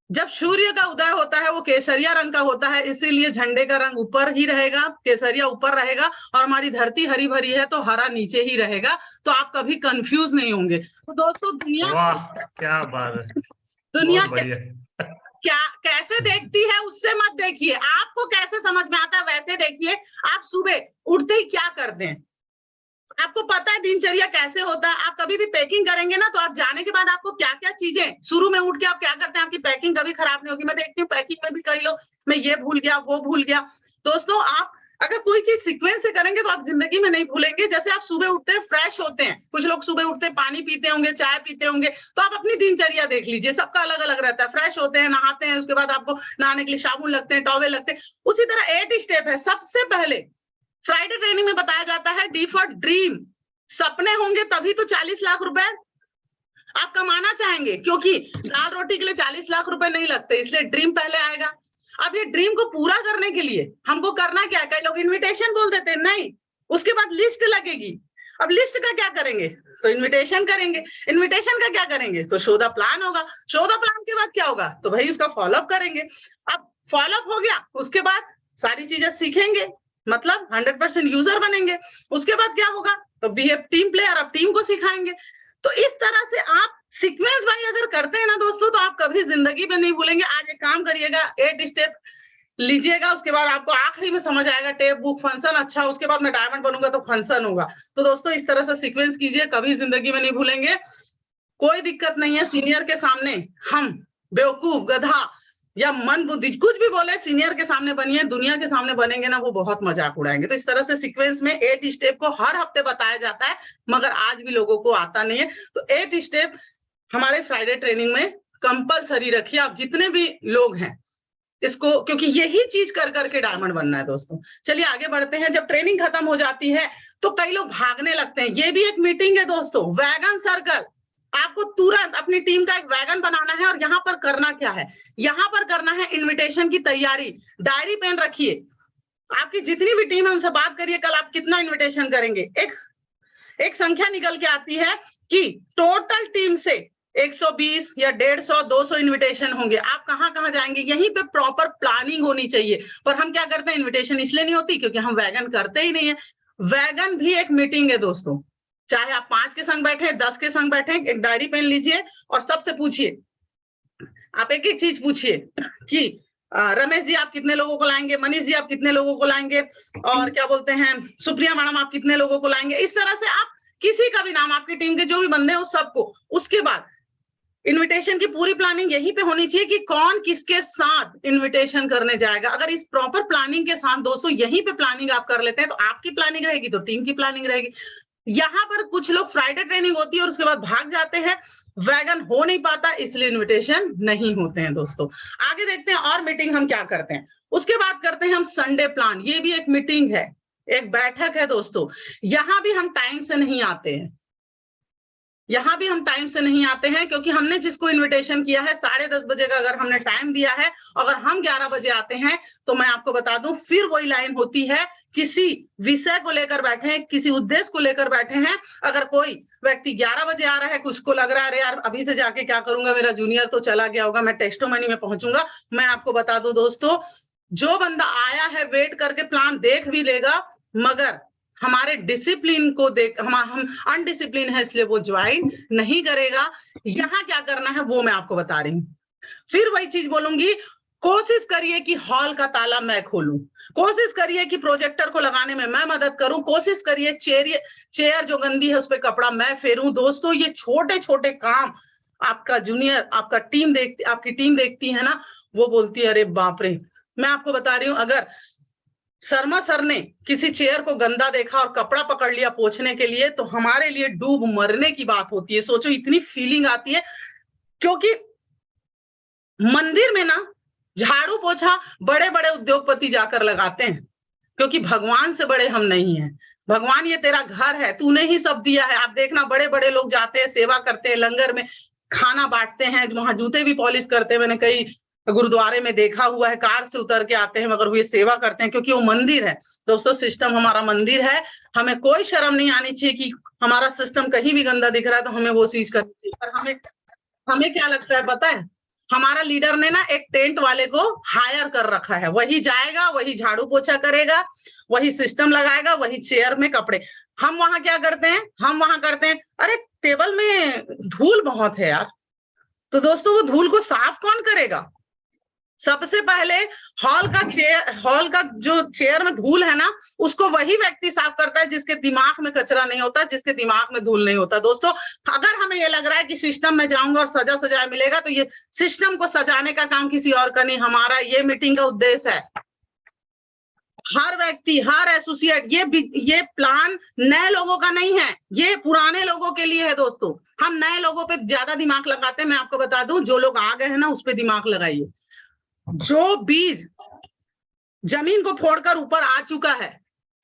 जब सूर्य का उदय होता है वो केसरिया रंग का होता है, इसीलिए झंडे का रंग ऊपर ही रहेगा, केसरिया ऊपर रहेगा, और हमारी धरती हरी भरी है तो हरा नीचे ही रहेगा, तो आप कभी कंफ्यूज नहीं होंगे। तो दोस्तों दुनिया, वाह क्या बात है, दुनिया बहुत बढ़िया। क्या कैसे देखती है उससे मत देखिए, आपको कैसे समझ में आता है वैसे देखिए। आप सुबह उठते ही क्या करते हैं, आपको पता है दिनचर्या कैसे होता है। आप कभी भी पैकिंग करेंगे ना, तो आप जाने के बाद आपको क्या क्या चीजें, शुरू में उठ के आप क्या करते हैं, आपकी पैकिंग कभी खराब नहीं होगी। मैं देखती हूँ पैकिंग में भी कई लोग, मैं ये भूल गया वो भूल गया। दोस्तों आप अगर कोई चीज सीक्वेंस से करेंगे तो आप जिंदगी में नहीं भूलेंगे। जैसे आप सुबह उठते हैं फ्रेश होते हैं, कुछ लोग सुबह उठते हैं पानी पीते होंगे, चाय पीते होंगे, तो आप अपनी दिनचर्या देख लीजिए, सबका अलग अलग रहता है। फ्रेश होते हैं, नहाते हैं, उसके बाद आपको नहाने के लिए साबुन लगते हैं, टॉवेल लगते हैं। उसी तरह 8 स्टेप है। सबसे पहले फ्राइडे ट्रेनिंग में बताया जाता है डी फॉर ड्रीम। सपने होंगे तभी तो 40 लाख रुपए आप कमाना चाहेंगे, क्योंकि दाल रोटी के लिए 40 लाख रुपए नहीं लगते, इसलिए ड्रीम पहले आएगा। अब ये ड्रीम को पूरा करने के लिए हमको करना क्या है, कई लोग इनविटेशन बोल देते हैं, नहीं, उसके बाद लिस्ट लगेगी। अब लिस्ट का क्या करेंगे, तो इनविटेशन करेंगे। इनविटेशन का क्या करेंगे, तो शो द प्लान होगा। शो द प्लान के बाद क्या होगा, तो भाई उसका फॉलोअप करेंगे। अब फॉलोअप हो गया, उसके बाद सारी चीजें सीखेंगे, मतलब 100% यूजर बनेंगे। उसके बाद क्या होगा, तो बी ए टीम प्लेयर, अब टीम को सिखाएंगे। तो इस तरह से आप सीक्वेंस वाइज अगर करते हैं ना दोस्तों, तो आप कभी जिंदगी में नहीं भूलेंगे। आज एक काम करिएगा, 8 स्टेप लीजिएगा, उसके बाद आपको आखिरी में समझ आएगा टेप बुक फंक्शन, अच्छा उसके बाद मैं डायमंड बनूंगा तो फंक्शन होगा। तो दोस्तों इस तरह से सीक्वेंस कीजिए, कभी जिंदगी में नहीं भूलेंगे। कोई दिक्कत नहीं है, सीनियर के सामने हम बेवकूफ, गधा या मन बुद्धि कुछ भी बोले, सीनियर के सामने बनिए, दुनिया के सामने बनेंगे ना वो बहुत मजाक उड़ाएंगे। तो इस तरह से सीक्वेंस में 8 स्टेप को हर हफ्ते बताया जाता है, मगर आज भी लोगों को आता नहीं है। तो 8 स्टेप हमारे फ्राइडे ट्रेनिंग में कंपलसरी रखिए, आप जितने भी लोग हैं इसको, क्योंकि यही चीज कर करके डायमंड बनना है दोस्तों। चलिए आगे बढ़ते हैं। जब ट्रेनिंग खत्म हो जाती है तो कई लोग भागने लगते हैं। ये भी एक मीटिंग है दोस्तों, वैगन सर्कल। आपको तुरंत अपनी टीम का एक वैगन बनाना है, और यहाँ पर करना क्या है, यहाँ पर करना है इनविटेशन की तैयारी। डायरी पेन रखिए, आपकी जितनी भी टीम है उनसे बात करिए, कल आप कितना इनविटेशन करेंगे। एक संख्या निकल के आती है कि टोटल टीम से 120 या 150 200 इनविटेशन होंगे। आप कहाँ कहाँ जाएंगे, यहीं पे प्रॉपर प्लानिंग होनी चाहिए। पर हम क्या करते हैं, इनविटेशन इसलिए नहीं होती क्योंकि हम वैगन करते ही नहीं है। वैगन भी एक मीटिंग है दोस्तों, चाहे आप 5 के संग बैठे, 10 के संग बैठे, एक डायरी पेन लीजिए और सबसे पूछिए, आप एक एक चीज पूछिए कि रमेश जी आप कितने लोगों को लाएंगे, मनीष जी आप कितने लोगों को लाएंगे, और क्या बोलते हैं सुप्रिया मैडम आप कितने लोगों को लाएंगे। इस तरह से आप किसी का भी नाम, आपकी टीम के जो भी बंदे हैं उस सबको। उसके बाद इनविटेशन की पूरी प्लानिंग यहीं पे होनी चाहिए कि कौन किसके साथ इनविटेशन करने जाएगा। अगर इस प्रॉपर प्लानिंग के साथ दोस्तों यहीं पे प्लानिंग आप कर लेते हैं, तो आपकी प्लानिंग रहेगी तो टीम की प्लानिंग रहेगी। यहाँ पर कुछ लोग फ्राइडे ट्रेनिंग होती है और उसके बाद भाग जाते हैं, वैगन हो नहीं पाता, इसलिए इनविटेशन नहीं होते हैं दोस्तों। आगे देखते हैं और मीटिंग हम क्या करते हैं। उसके बाद करते हैं हम संडे प्लान। ये भी एक मीटिंग है, एक बैठक है दोस्तों। यहाँ भी हम टाइम से नहीं आते हैं, यहाँ भी हम टाइम से नहीं आते हैं, क्योंकि हमने जिसको इनविटेशन किया है 10:30 बजे का अगर हमने टाइम दिया है, अगर हम 11 बजे आते हैं तो मैं आपको बता दूं फिर वही लाइन होती है। किसी विषय को लेकर बैठे हैं, किसी उद्देश्य को लेकर बैठे हैं। अगर कोई व्यक्ति 11 बजे आ रहा है, कुछ को लग रहा है अरे यार अभी से जाके क्या करूंगा, मेरा जूनियर तो चला गया होगा, मैं टेस्टोमनी में पहुंचूंगा। मैं आपको बता दूं दोस्तों, जो बंदा आया है वेट करके प्लान देख भी लेगा, मगर हमारे डिसिप्लिन को देख हम अनडिसिप्लिन है इसलिए वो ज्वाइन नहीं करेगा। यहाँ क्या करना है वो मैं आपको बता रही हूँ। फिर वही चीज बोलूंगी, कोशिश करिए कि हॉल का ताला मैं खोलूं, कोशिश करिए कि प्रोजेक्टर को लगाने में मैं मदद करूं, कोशिश करिए चेयर जो गंदी है उस पर कपड़ा मैं फेरूं। दोस्तों ये छोटे छोटे काम आपका जूनियर, आपकी टीम देखती है ना, वो बोलती है अरे बाप रे। मैं आपको बता रही हूँ, अगर शर्मा सर ने किसी चेयर को गंदा देखा और कपड़ा पकड़ लिया पोंछने के लिए, तो हमारे लिए डूब मरने की बात होती है। सोचो इतनी फीलिंग आती है, क्योंकि मंदिर में ना झाड़ू पोछा बड़े बड़े उद्योगपति जाकर लगाते हैं, क्योंकि भगवान से बड़े हम नहीं हैं। भगवान ये तेरा घर है, तूने ही सब दिया है। आप देखना बड़े बड़े लोग जाते हैं, सेवा करते हैं, लंगर में खाना बांटते हैं, वहां जूते भी पॉलिश करते हैं। मैंने कई गुरुद्वारे में देखा हुआ है, कार से उतर के आते हैं, मगर वो ये सेवा करते हैं क्योंकि वो मंदिर है। दोस्तों सिस्टम हमारा मंदिर है, हमें कोई शर्म नहीं आनी चाहिए कि हमारा सिस्टम कहीं भी गंदा दिख रहा है तो हमें वो चीज करनी चाहिए। पर हमें क्या लगता है पता है, हमारा लीडर ने ना एक टेंट वाले को हायर कर रखा है, वही जाएगा, वही झाड़ू पोछा करेगा, वही सिस्टम लगाएगा, वही चेयर में कपड़े। हम वहां क्या करते हैं, हम वहां करते हैं अरे टेबल में धूल बहुत है यार, तो दोस्तों वो धूल को साफ कौन करेगा? सबसे पहले हॉल का जो चेयर में धूल है ना, उसको वही व्यक्ति साफ करता है जिसके दिमाग में कचरा नहीं होता, जिसके दिमाग में धूल नहीं होता। दोस्तों अगर हमें ये लग रहा है कि सिस्टम में जाऊंगा और सजा सजाया मिलेगा, तो ये सिस्टम को सजाने का काम किसी और का नहीं, हमारा ये मीटिंग का उद्देश्य है। हर व्यक्ति, हर एसोसिएट, ये प्लान नए लोगों का नहीं है, ये पुराने लोगों के लिए है। दोस्तों हम नए लोगों पे ज्यादा दिमाग लगाते हैं, मैं आपको बता दूं, जो लोग आ गए हैं ना उस पे दिमाग लगाइए। जो बीज जमीन को फोड़कर ऊपर आ चुका है,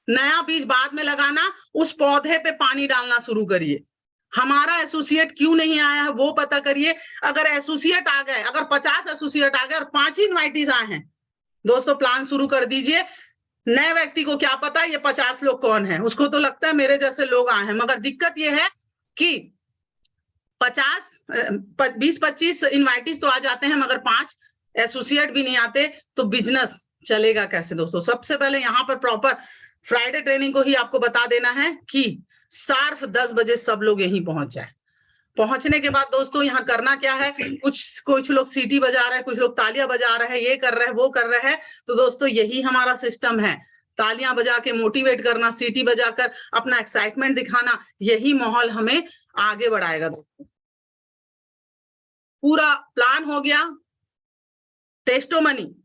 नया बीज बाद में लगाना, उस पौधे पे पानी डालना शुरू करिए। हमारा एसोसिएट क्यों नहीं आया है वो पता करिए। अगर एसोसिएट आ गए, अगर 50 एसोसिएट आ गए और 5 ही इनवाइटीज आए हैं, दोस्तों प्लान शुरू कर दीजिए। नए व्यक्ति को क्या पता ये 50 लोग कौन है, उसको तो लगता है मेरे जैसे लोग आए हैं, मगर दिक्कत ये है कि 20-25 इनवाइटीज तो आ जाते हैं, मगर 5 एसोसिएट भी नहीं आते, तो बिजनेस चलेगा कैसे? दोस्तों सबसे पहले यहाँ पर प्रॉपर फ्राइडे ट्रेनिंग को ही आपको बता देना है कि शार्प 10 बजे सब लोग यहीं पहुंच जाए। पहुंचने के बाद दोस्तों यहाँ करना क्या है, कुछ लोग सीटी बजा रहे हैं, कुछ लोग तालियां बजा रहे हैं, ये कर रहे हैं, वो कर रहे हैं। तो दोस्तों यही हमारा सिस्टम है, तालियां बजा के मोटिवेट करना, सीटी बजाकर अपना एक्साइटमेंट दिखाना, यही माहौल हमें आगे बढ़ाएगा। दोस्तों पूरा प्लान हो गया। टेस्टोमनी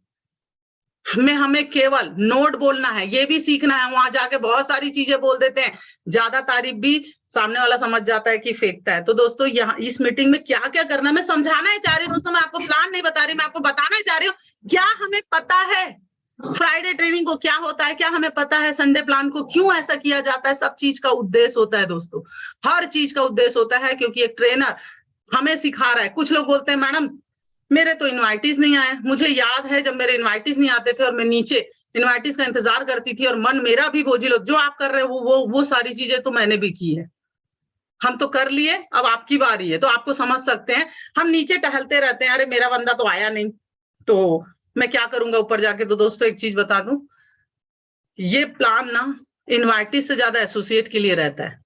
में हमें केवल नोट बोलना है, ये भी सीखना है। वहां जाके बहुत सारी चीजें बोल देते हैं, ज्यादा तारीफ भी सामने वाला समझ जाता है कि फेंकता है। तो दोस्तों यहाँ इस मीटिंग में क्या क्या करना है मैं समझाना ही चाह रही हूँ। दोस्तों मैं आपको प्लान नहीं बता रही, मैं आपको बताना ही चाह रही हूँ। क्या हमें पता है फ्राइडे ट्रेनिंग को क्या होता है, क्या हमें पता है संडे प्लान को क्यों ऐसा किया जाता है? सब चीज का उद्देश्य होता है दोस्तों, हर चीज का उद्देश्य होता है, क्योंकि एक ट्रेनर हमें सिखा रहा है। कुछ लोग बोलते हैं मैडम मेरे तो इनवाइटीज नहीं आए। मुझे याद है जब मेरे इनवाइटीज नहीं आते थे और मैं नीचे इनवाइटीज का इंतजार करती थी और मन मेरा भी बोझिल हो। जो आप कर रहे हो वो सारी चीजें तो मैंने भी की है, हम तो कर लिए, अब आपकी बारी है। तो आपको समझ सकते हैं, हम नीचे टहलते रहते हैं, अरे मेरा बंदा तो आया नहीं तो मैं क्या करूंगा ऊपर जाके। तो दोस्तों एक चीज बता दूं, ये प्लान ना इनवाइटीज से ज्यादा एसोसिएट के लिए रहता है,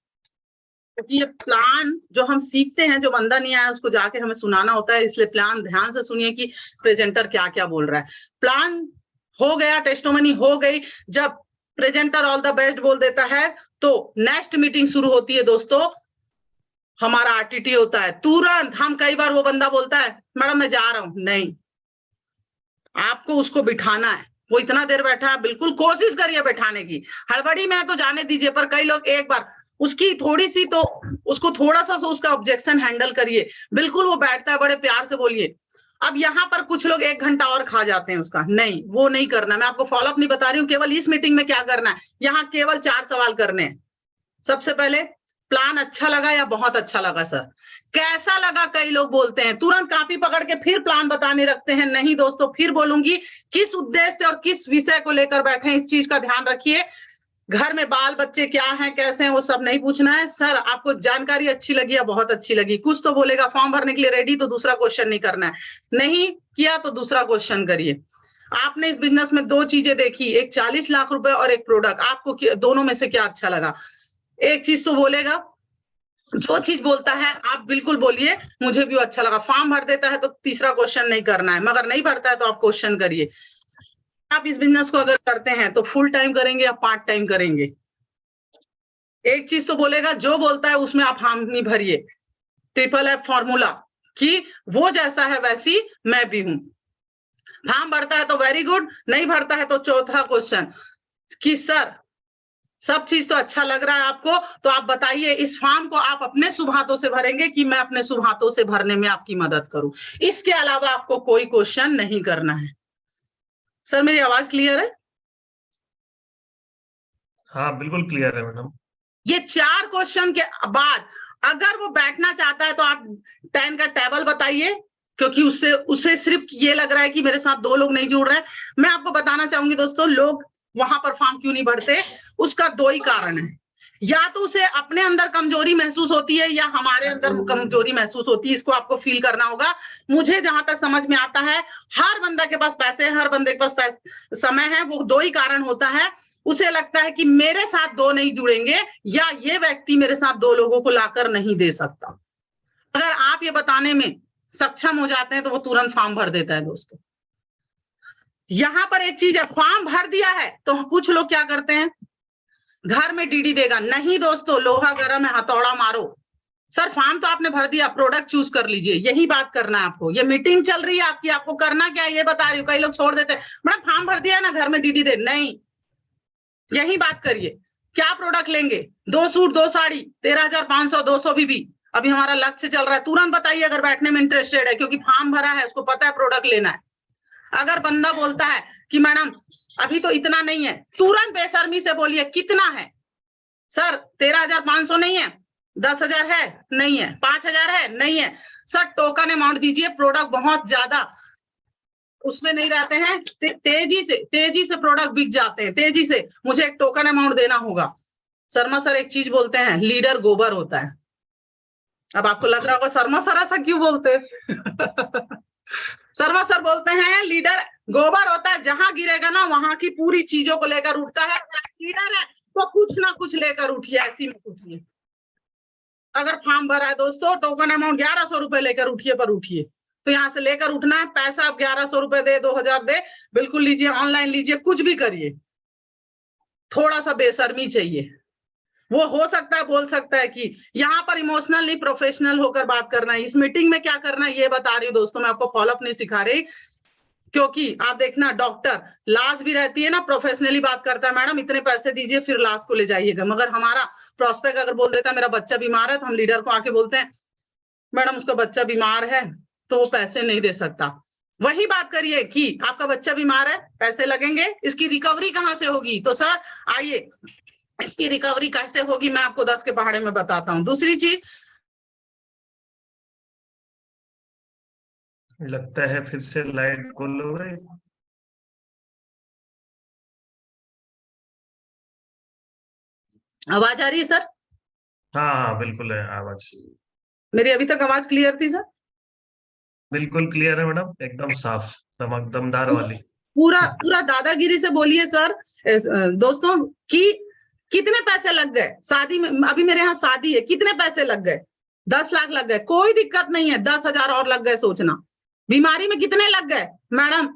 क्योंकि ये प्लान जो हम सीखते हैं, जो बंदा नहीं आया उसको जाके हमें सुनाना होता है। इसलिए प्लान ध्यान से सुनिए कि प्रेजेंटर क्या क्या बोल रहा है। प्लान हो गया, टेस्टोमनी हो गई। जब प्रेजेंटर ऑल द बेस्ट बोल देता है तो नेक्स्ट मीटिंग शुरू होती है। दोस्तों हमारा आरटीटी होता है तुरंत। हम कई बार वो बंदा बोलता है मैडम मैं जा रहा हूं, नहीं, आपको उसको बिठाना है। वो इतना देर बैठा है, बिल्कुल कोशिश करिए बैठाने की। हड़बड़ी में है तो जाने दीजिए, पर कई लोग एक बार उसकी थोड़ी सी तो उसको थोड़ा सा उसका ऑब्जेक्शन हैंडल करिए। बिल्कुल वो बैठता है, बड़े प्यार से बोलिए। अब यहाँ पर कुछ लोग 1 घंटा और खा जाते हैं उसका, नहीं वो नहीं करना। मैं आपको फॉलोअप नहीं बता रही हूँ, केवल इस मीटिंग में क्या करना है, यहाँ केवल 4 सवाल करने हैं। सबसे पहले प्लान अच्छा लगा या बहुत अच्छा लगा सर, कैसा लगा? कई लोग बोलते हैं तुरंत कॉपी पकड़ के फिर प्लान बताने रखते हैं। नहीं दोस्तों, फिर बोलूंगी किस उद्देश्य से और किस विषय को लेकर बैठे हैं, इस चीज का ध्यान रखिए। घर में बाल बच्चे क्या हैं, कैसे हैं, वो सब नहीं पूछना है। सर आपको जानकारी अच्छी लगी या बहुत अच्छी लगी, कुछ तो बोलेगा। फॉर्म भरने के लिए रेडी तो दूसरा क्वेश्चन नहीं करना है, नहीं किया तो दूसरा क्वेश्चन करिए। आपने इस बिजनेस में 2 चीजें देखी, एक 40 लाख रुपए और एक प्रोडक्ट, आपको दोनों में से क्या अच्छा लगा? एक चीज तो बोलेगा, जो चीज बोलता है आप बिल्कुल बोलिए मुझे भी अच्छा लगा। फॉर्म भर देता है तो तीसरा क्वेश्चन नहीं करना है, मगर नहीं भरता है तो आप क्वेश्चन करिए। आप इस बिजनेस को अगर करते हैं तो फुल टाइम करेंगे या पार्ट टाइम करेंगे? एक चीज तो बोलेगा, जो बोलता है उसमें आप हामी भरिए। ट्रिपल एफ फॉर्मूला कि वो जैसा है वैसी मैं भी हूं। फॉर्म भरता है तो वेरी गुड, नहीं भरता है तो चौथा क्वेश्चन कि सर सब चीज तो अच्छा लग रहा है आपको, तो आप बताइए इस फॉर्म को आप अपने शुभ हाथों से भरेंगे कि मैं अपने शुभ हाथों से भरने में आपकी मदद करूं। इसके अलावा आपको कोई क्वेश्चन नहीं करना है। सर मेरी आवाज क्लियर है? हाँ बिल्कुल क्लियर है मैडम। ये 4 क्वेश्चन के बाद अगर वो बैठना चाहता है तो आप 10 का टेबल बताइए, क्योंकि उससे सिर्फ ये लग रहा है कि मेरे साथ 2 लोग नहीं जुड़ रहे हैं। मैं आपको बताना चाहूंगी दोस्तों, लोग वहां पर फॉर्म क्यों नहीं भरते, उसका 2 ही कारण है। या तो उसे अपने अंदर कमजोरी महसूस होती है या हमारे अंदर कमजोरी महसूस होती है, इसको आपको फील करना होगा। मुझे जहां तक समझ में आता है, हर बंदा के पास पैसे है, हर बंदे के पास समय है, वो दो ही कारण होता है। उसे लगता है कि मेरे साथ दो नहीं जुड़ेंगे या ये व्यक्ति मेरे साथ दो लोगों को लाकर नहीं दे सकता। अगर आप ये बताने में सक्षम हो जाते हैं तो वो तुरंत फॉर्म भर देता है दोस्तों। यहां पर एक चीज है, फॉर्म भर दिया है तो कुछ लोग क्या करते हैं, घर में डीडी देगा। नहीं दोस्तों, लोहा गर्म है, हथौड़ा मारो। सर फॉर्म तो आपने भर दिया, प्रोडक्ट चूज कर लीजिए, यही बात करना है आपको। ये मीटिंग चल रही है आपकी, आपको करना क्या है ये बता रही हूँ। कई लोग छोड़ देते हैं, मैडम फॉर्म भर दिया ना, घर में डीडी दे। नहीं, यही बात करिए। क्या प्रोडक्ट लेंगे? 2 सूट 2 साड़ी, 13,500, 200 बीबी। अभी हमारा लक्ष्य चल रहा है, तुरंत बताइए अगर बैठने में इंटरेस्टेड है, क्योंकि फॉर्म भरा है, उसको पता है प्रोडक्ट लेना है। अगर बंदा बोलता है कि मैडम अभी तो इतना नहीं है, तुरंत बेशर्मी से बोलिए कितना है। सर 13,500 नहीं है, 10,000 है नहीं है, 5,000 है नहीं है। सर टोकन अमाउंट दीजिए, प्रोडक्ट बहुत ज्यादा उसमें नहीं रहते हैं, तेजी से प्रोडक्ट बिक जाते हैं, तेजी से। मुझे एक टोकन अमाउंट देना होगा। शर्मा सर एक चीज बोलते हैं, लीडर गोबर होता है। अब आपको लग रहा होगा शर्मा सर ऐसा क्यों बोलते हैं? शर्मा सर बोलते हैं लीडर गोबर होता है, जहां गिरेगा ना वहां की पूरी चीजों को लेकर उठता है। लीडर है तो कुछ ना कुछ लेकर उठिए, ऐसी में उठिए। अगर फॉर्म भरा है दोस्तों, टोकन अमाउंट 1100 रुपए लेकर उठिए, पर उठिए तो यहाँ से लेकर उठना है। पैसा आप 1100 रुपए दे, 2000 दे, बिल्कुल लीजिए, ऑनलाइन लीजिए, कुछ भी करिए। थोड़ा सा बेशर्मी चाहिए। वो हो सकता है बोल सकता है कि यहाँ पर इमोशनल नहीं, प्रोफेशनल होकर बात करना है। इस मीटिंग में क्या करना है ये बता रही हूँ दोस्तों, मैं आपको फॉलोअप नहीं सिखा रही। क्योंकि आप देखना, डॉक्टर लाश भी रहती है ना, प्रोफेशनली बात करता है, मैडम इतने पैसे दीजिए फिर लाश को ले जाइएगा। मगर हमारा प्रोस्पेक्ट अगर बोल देता है मेरा बच्चा बीमार है, तो हम लीडर को आके बोलते हैं मैडम उसका बच्चा बीमार है तो वो पैसे नहीं दे सकता। वही बात करिए कि आपका बच्चा बीमार है, पैसे लगेंगे, इसकी रिकवरी कहाँ से होगी? तो सर आइए, इसकी रिकवरी कैसे होगी मैं आपको 10 के पहाड़े में बताता हूँ। दूसरी चीज, लगता है फिर से लाइट गुल हो गई। आवाज आ रही है सर? हाँ हाँ बिल्कुल है आवाज, मेरी अभी तक आवाज क्लियर थी सर? बिल्कुल क्लियर है मैडम, एकदम साफ, दमदार वाली। पूरा दादागिरी से बोलिए सर दोस्तों कि कितने पैसे लग गए शादी में। अभी मेरे यहाँ शादी है, कितने पैसे लग गए? 10 लाख लग गए, कोई दिक्कत नहीं है, 10,000 और लग गए सोचना। बीमारी में कितने लग गए मैडम?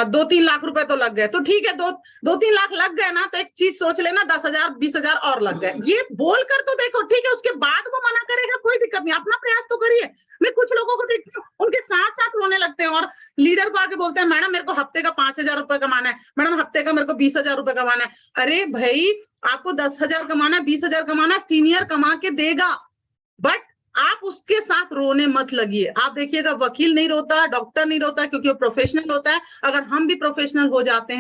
2-3 लाख रुपए तो लग गए, तो ठीक है, 2-3 लाख लग गए ना, तो एक चीज सोच लेना, 10,000 20,000 और लग गए। ये बोल कर तो देखो, ठीक है, उसके बाद वो मना करेगा कोई दिक्कत नहीं, अपना प्रयास तो करिए। मैं कुछ लोगों को देखती हूँ उनके साथ साथ रोने लगते हैं और लीडर को आके बोलते हैं मैडम मेरे को हफ्ते का 5,000 रुपए कमाना है, मैडम हफ्ते का मेरे को 20,000 रुपए कमाना है। अरे भाई आपको 10,000 कमाना है, 20,000 कमाना है, सीनियर कमा के देगा, बट आप उसके साथ रोने मत लगिए। आप देखिएगा वकील नहीं रोता, डॉक्टर नहीं रोता, क्योंकि वो प्रोफेशनल होता है। अगर हम भी प्रोफेशनल हो जाते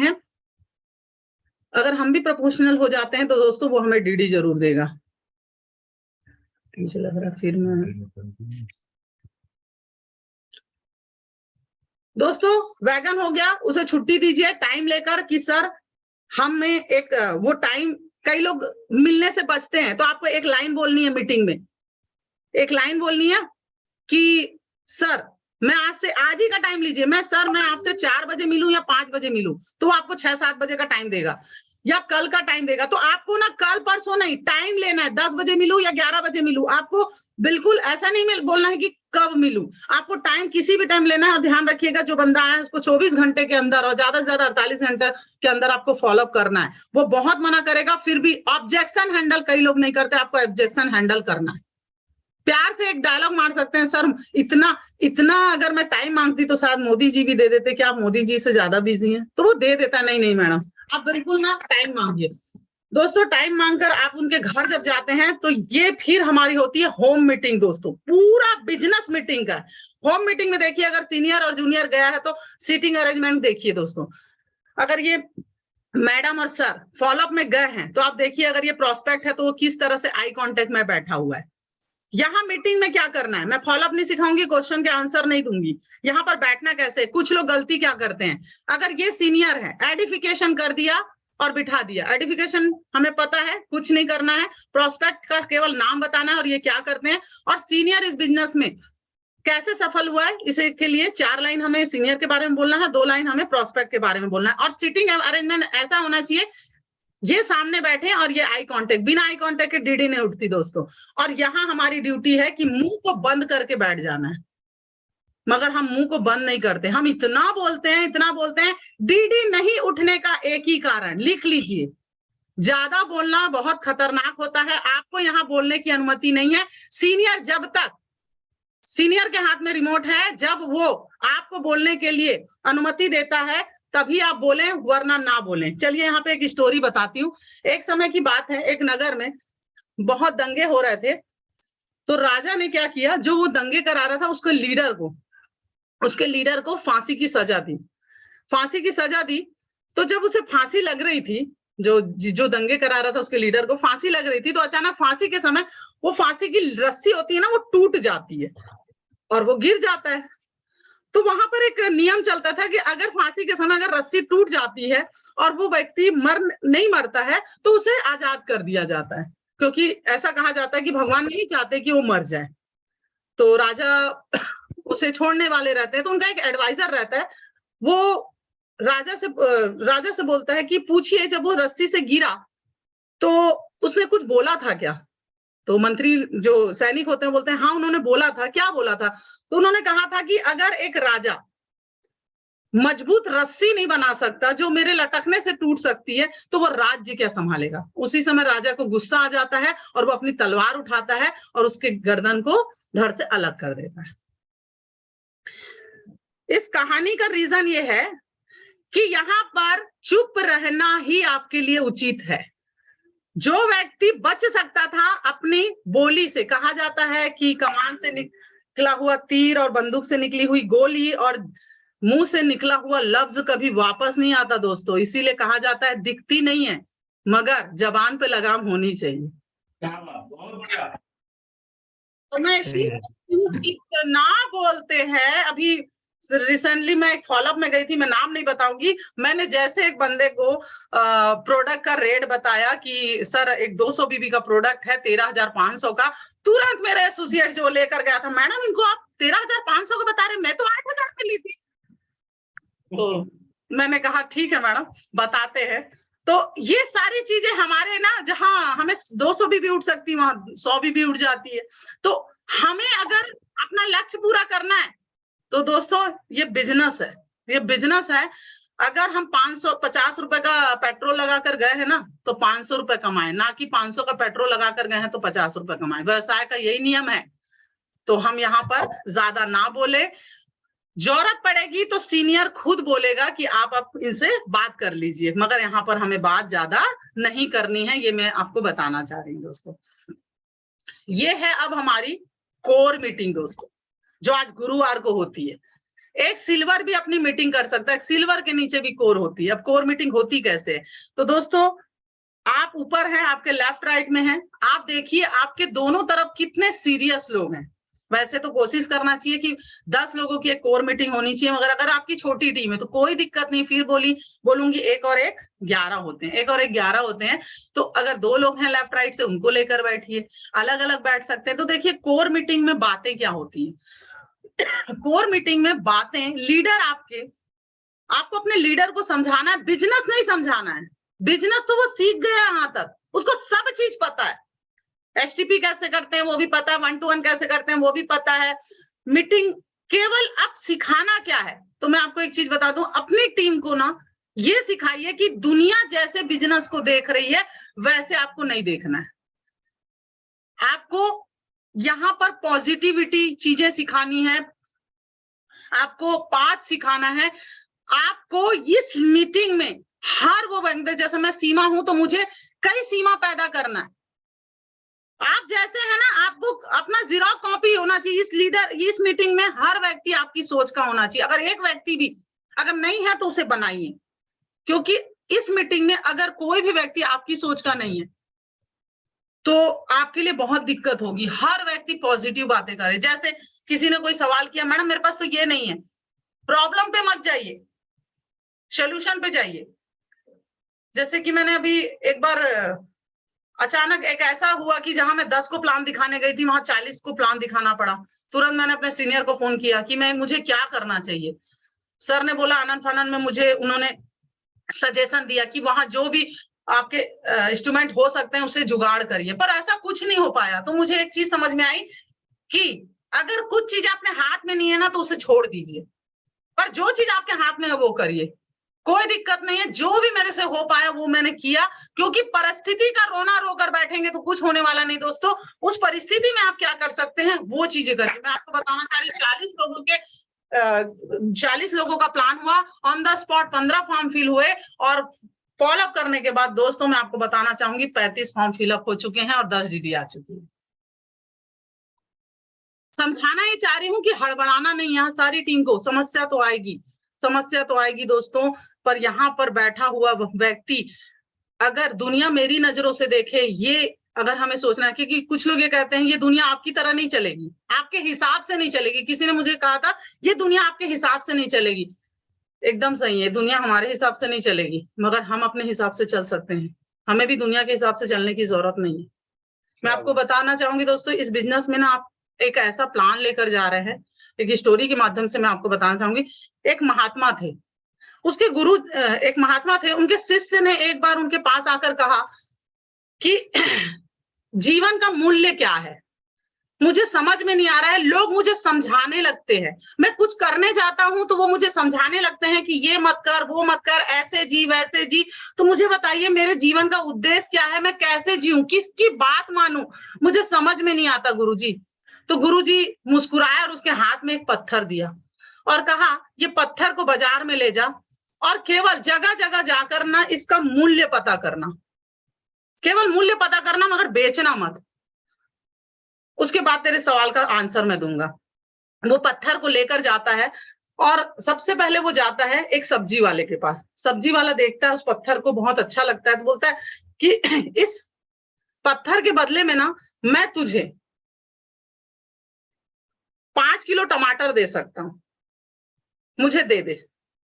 हैं, तो दोस्तों वो हमें डीडी जरूर देगा। मुझे लग रहा फिर मैं दोस्तों वैगन हो गया, उसे छुट्टी दीजिए टाइम लेकर कि सर हमें एक वो टाइम, कई लोग मिलने से बचते हैं, तो आपको एक लाइन बोलनी है मीटिंग में, एक लाइन बोलनी है कि सर मैं आज ही का टाइम लीजिए, मैं आपसे 4 बजे मिलूं या 5 बजे मिलूं, तो वो आपको 6-7 बजे का टाइम देगा या कल का टाइम देगा। तो आपको ना कल परसों नहीं, टाइम लेना है, 10 बजे मिलूं या 11 बजे मिलूं। आपको बिल्कुल ऐसा नहीं बोलना है कि कब मिलूं, आपको टाइम किसी भी टाइम लेना है। और ध्यान रखिएगा जो बंदा है उसको 24 घंटे के अंदर और ज्यादा से ज्यादा 48 घंटे के अंदर आपको फॉलोअप करना है। वो बहुत मना करेगा, फिर भी ऑब्जेक्शन हैंडल कई लोग नहीं करते, आपको ऑब्जेक्शन हैंडल करना है। प्यार से एक डायलॉग मार सकते हैं, सर इतना अगर मैं टाइम मांगती तो शायद मोदी जी भी दे देते, क्या आप मोदी जी से ज्यादा बिजी हैं? तो वो दे देता, नहीं मैडम आप बिल्कुल ना टाइम मांगिए। दोस्तों टाइम मांगकर आप उनके घर जब जाते हैं तो ये फिर हमारी होती है होम मीटिंग। दोस्तों पूरा बिजनेस मीटिंग का होम मीटिंग में देखिए, अगर सीनियर और जूनियर गया है तो सीटिंग अरेंजमेंट देखिए दोस्तों। अगर ये मैडम और सर फॉलोअप में गए हैं तो आप देखिए, अगर ये प्रोस्पेक्ट है तो वो किस तरह से आई कांटेक्ट में बैठा हुआ है। यहाँ मीटिंग में क्या करना है, मैं फॉलोअप नहीं सिखाऊंगी, क्वेश्चन के आंसर नहीं दूंगी। यहाँ पर बैठना कैसे, कुछ लोग गलती क्या करते हैं, अगर ये सीनियर है एडिफिकेशन कर दिया और बिठा दिया। आइडेंटिफिकेशन हमें पता है, कुछ नहीं करना है, प्रोस्पेक्ट का केवल नाम बताना है और ये क्या करते हैं। और सीनियर इस बिजनेस में कैसे सफल हुआ है, इसे के लिए 4 लाइन हमें सीनियर के बारे में बोलना है, 2 लाइन हमें प्रोस्पेक्ट के बारे में बोलना है। और सिटिंग अरेंजमेंट ऐसा होना चाहिए, ये सामने बैठे और ये आई कांटेक्ट, बिना आई कांटेक्ट के डीडी नहीं उठती दोस्तों। और यहाँ हमारी ड्यूटी है कि मुंह को बंद करके बैठ जाना है, मगर हम मुंह को बंद नहीं करते, हम इतना बोलते हैं। डीडी नहीं उठने का एक ही कारण, लिख लीजिए, ज्यादा बोलना बहुत खतरनाक होता है। आपको यहाँ बोलने की अनुमति नहीं है। सीनियर जब तक, सीनियर के हाथ में रिमोट है, जब वो आपको बोलने के लिए अनुमति देता है तभी आप बोलें, वरना ना बोलें। चलिए यहाँ पे एक स्टोरी बताती हूँ। एक समय की बात है, एक नगर में बहुत दंगे हो रहे थे। तो राजा ने क्या किया, जो वो दंगे करा रहा था उसके लीडर को फांसी की सजा दी। तो जब उसे फांसी लग रही थी, जो दंगे करा रहा था उसके लीडर को फांसी लग रही थी, तो अचानक फांसी के समय वो फांसी की रस्सी होती है ना, वो टूट जाती है और वो गिर जाता है। तो वहां पर एक नियम चलता था कि अगर फांसी के समय अगर रस्सी टूट जाती है और वो व्यक्ति नहीं मरता है तो उसे आजाद कर दिया जाता है, क्योंकि ऐसा कहा जाता है कि भगवान नहीं चाहते कि वो मर जाए। तो राजा उसे छोड़ने वाले रहते हैं, तो उनका एक एडवाइजर रहता है, वो राजा से बोलता है कि पूछिए, जब वो रस्सी से गिरा तो उसने कुछ बोला था क्या? तो मंत्री जो सैनिक होते हैं बोलते हैं हाँ उन्होंने बोला था। क्या बोला था? तो उन्होंने कहा था कि अगर एक राजा मजबूत रस्सी नहीं बना सकता जो मेरे लटकने से टूट सकती है, तो वो राज्य क्या संभालेगा। उसी समय राजा को गुस्सा आ जाता है और वो अपनी तलवार उठाता है और उसके गर्दन को धड़ से अलग कर देता है। इस कहानी का रीजन ये है कि यहाँ पर चुप रहना ही आपके लिए उचित है। जो व्यक्ति बच सकता था अपनी बोली से, कहा जाता है कि कमान से निकला हुआ तीर और बंदूक से निकली हुई गोली और मुंह से निकला हुआ लफ्ज कभी वापस नहीं आता दोस्तों। इसीलिए कहा जाता है दिखती नहीं है मगर जबान पे लगाम होनी चाहिए। तो मैं इतना बोलते हैं। अभी रिसेंटली मैं एक फॉलोअप में गई थी, मैं नाम नहीं बताऊंगी। मैंने जैसे एक बंदे को प्रोडक्ट का रेट बताया कि सर एक 200 बीबी का प्रोडक्ट है 13,500 का, तुरंत मेरे एसोसिएट जो लेकर गया था, मैडम इनको आप 13,500 का बता रहे, मैं तो 8,000 में ली थी। तो मैंने कहा ठीक है मैडम बताते हैं। तो ये सारी चीजें हमारे ना, जहाँ हमें 200 बीबी उठ सकती है वहां 100 बीबी उठ जाती है। तो हमें अगर अपना लक्ष्य पूरा करना है तो दोस्तों ये बिजनेस है। अगर हम 550 रुपए का पेट्रोल लगाकर गए हैं ना तो 500 रुपए कमाए, ना कि 500 का पेट्रोल लगाकर गए हैं तो 50 रुपए कमाए। व्यवसाय का यही नियम है। तो हम यहाँ पर ज्यादा ना बोले, जरूरत पड़ेगी तो सीनियर खुद बोलेगा कि आप इनसे बात कर लीजिए, मगर यहाँ पर हमें बात ज्यादा नहीं करनी है। ये मैं आपको बताना चाह रही हूँ दोस्तों। ये है अब हमारी कोर मीटिंग दोस्तों, जो आज गुरुवार को होती है। एक सिल्वर भी अपनी मीटिंग कर सकता है, सिल्वर के नीचे भी कोर होती है। अब कोर मीटिंग होती कैसे है? तो दोस्तों आप ऊपर हैं, आपके लेफ्ट राइट में हैं, आप देखिए आपके दोनों तरफ कितने सीरियस लोग हैं। वैसे तो कोशिश करना चाहिए कि 10 लोगों की एक कोर मीटिंग होनी चाहिए, मगर अगर आपकी छोटी टीम है तो कोई दिक्कत नहीं। फिर बोलूंगी 1 और 1 11 होते हैं, 1 और 1 11 होते हैं। तो अगर 2 लोग हैं लेफ्ट राइट से, उनको लेकर बैठिए, अलग अलग बैठ सकते हैं। तो देखिए कोर मीटिंग में बातें क्या होती है। कोर मीटिंग में बातें, लीडर आपको अपने लीडर को समझाना है, बिजनेस नहीं समझाना है। बिजनेस तो वो सीख गया यहाँ तक, उसको सब चीज पता है। एसटीपी कैसे करते हैं वो भी पता है, 1-to-1 कैसे करते हैं वो भी पता है। मीटिंग केवल अब सिखाना क्या है, तो मैं आपको एक चीज बता दूं, अपनी टीम को ना ये सिखाइए कि दुनिया जैसे बिजनेस को देख रही है वैसे आपको नहीं देखना है। आपको यहाँ पर पॉजिटिविटी चीजें सिखानी है, आपको पाथ सिखाना है। आपको इस मीटिंग में हर वो बंदे, जैसे मैं सीमा हूं तो मुझे कई सीमा पैदा करना है। आप जैसे है ना, आपको अपना जीरोक्स कॉपी होना चाहिए। इस मीटिंग में हर व्यक्ति आपकी सोच का होना चाहिए। अगर एक व्यक्ति भी अगर नहीं है तो उसे बनाइए, क्योंकि इस मीटिंग में अगर कोई भी व्यक्ति आपकी सोच का नहीं है तो आपके लिए बहुत दिक्कत होगी। हर व्यक्ति पॉजिटिव बातें करे। जैसे किसी ने कोई सवाल किया, मैडम मेरे पास तो ये नहीं है, प्रॉब्लम पे मत जाइए, सोल्यूशन पे जाइए। जैसे कि मैंने अभी एक बार अचानक एक ऐसा हुआ कि जहां मैं 10 को प्लान दिखाने गई थी, वहां 40 को प्लान दिखाना पड़ा। तुरंत मैंने अपने सीनियर को फोन किया कि मुझे क्या करना चाहिए। सर ने बोला अनन फनन में मुझे उन्होंने सजेशन दिया कि वहां जो भी आपके इंस्ट्रूमेंट हो सकते हैं उसे जुगाड़ करिए, पर ऐसा कुछ नहीं हो पाया। तो मुझे एक चीज समझ में आई कि अगर कुछ चीज अपने हाथ में नहीं है ना तो उसे छोड़ दीजिए, पर जो चीज आपके हाथ में है वो करिए, कोई दिक्कत नहीं है। जो भी मेरे से हो पाया वो मैंने किया, क्योंकि परिस्थिति का रोना रोकर बैठेंगे तो कुछ होने वाला नहीं दोस्तों। उस परिस्थिति में आप क्या कर सकते हैं वो चीजें करिए। मैं आपको बताना चाह रही हूँ 40 लोगों का प्लान हुआ, on the spot 15 form fill हुए, और फॉलोअप करने के बाद दोस्तों मैं आपको बताना चाहूंगी 35 फॉर्म फिलअप हो चुके हैं और 10 डीडी आ चुकी है। समझाना ये चाह रही हूँ कि हड़बड़ाना नहीं, यहाँ सारी टीम को समस्या तो आएगी दोस्तों, पर यहाँ पर बैठा हुआ व्यक्ति अगर दुनिया मेरी नजरों से देखे, ये अगर हमें सोचना है, क्योंकि कुछ लोग ये कहते हैं ये दुनिया आपकी तरह नहीं चलेगी, आपके हिसाब से नहीं चलेगी। किसी ने मुझे कहा था ये दुनिया आपके हिसाब से नहीं चलेगी। एकदम सही है, दुनिया हमारे हिसाब से नहीं चलेगी, मगर हम अपने हिसाब से चल सकते हैं। हमें भी दुनिया के हिसाब से चलने की जरूरत नहीं है। मैं आपको बताना चाहूंगी दोस्तों, इस बिजनेस में ना आप एक ऐसा प्लान लेकर जा रहे हैं, एक स्टोरी के माध्यम से मैं आपको बताना चाहूंगी। एक महात्मा थे, उसके गुरु एक महात्मा थे, उनके शिष्य ने एक बार उनके पास आकर कहा कि जीवन का मूल्य क्या है, मुझे समझ में नहीं आ रहा है, लोग मुझे समझाने लगते हैं, मैं कुछ करने जाता हूं तो वो मुझे समझाने लगते हैं कि ये मत कर, वो मत कर, ऐसे जी वैसे जी, तो मुझे बताइए मेरे जीवन का उद्देश्य क्या है, मैं कैसे जीऊं, किसकी बात मानूं, मुझे समझ में नहीं आता गुरुजी। तो गुरुजी मुस्कुराया और उसके हाथ में एक पत्थर दिया और कहा ये पत्थर को बाजार में ले जा और केवल जगह जगह जाकर ना इसका मूल्य पता करना, केवल मूल्य पता करना, मगर बेचना मत। उसके बाद तेरे सवाल का आंसर मैं दूंगा। वो पत्थर को लेकर जाता है और सबसे पहले वो जाता है एक सब्जी वाले के पास। सब्जी वाला देखता है उस पत्थर को, बहुत अच्छा लगता है, तो बोलता है कि इस पत्थर के बदले में ना मैं तुझे 5 किलो टमाटर दे सकता हूं, मुझे दे दे।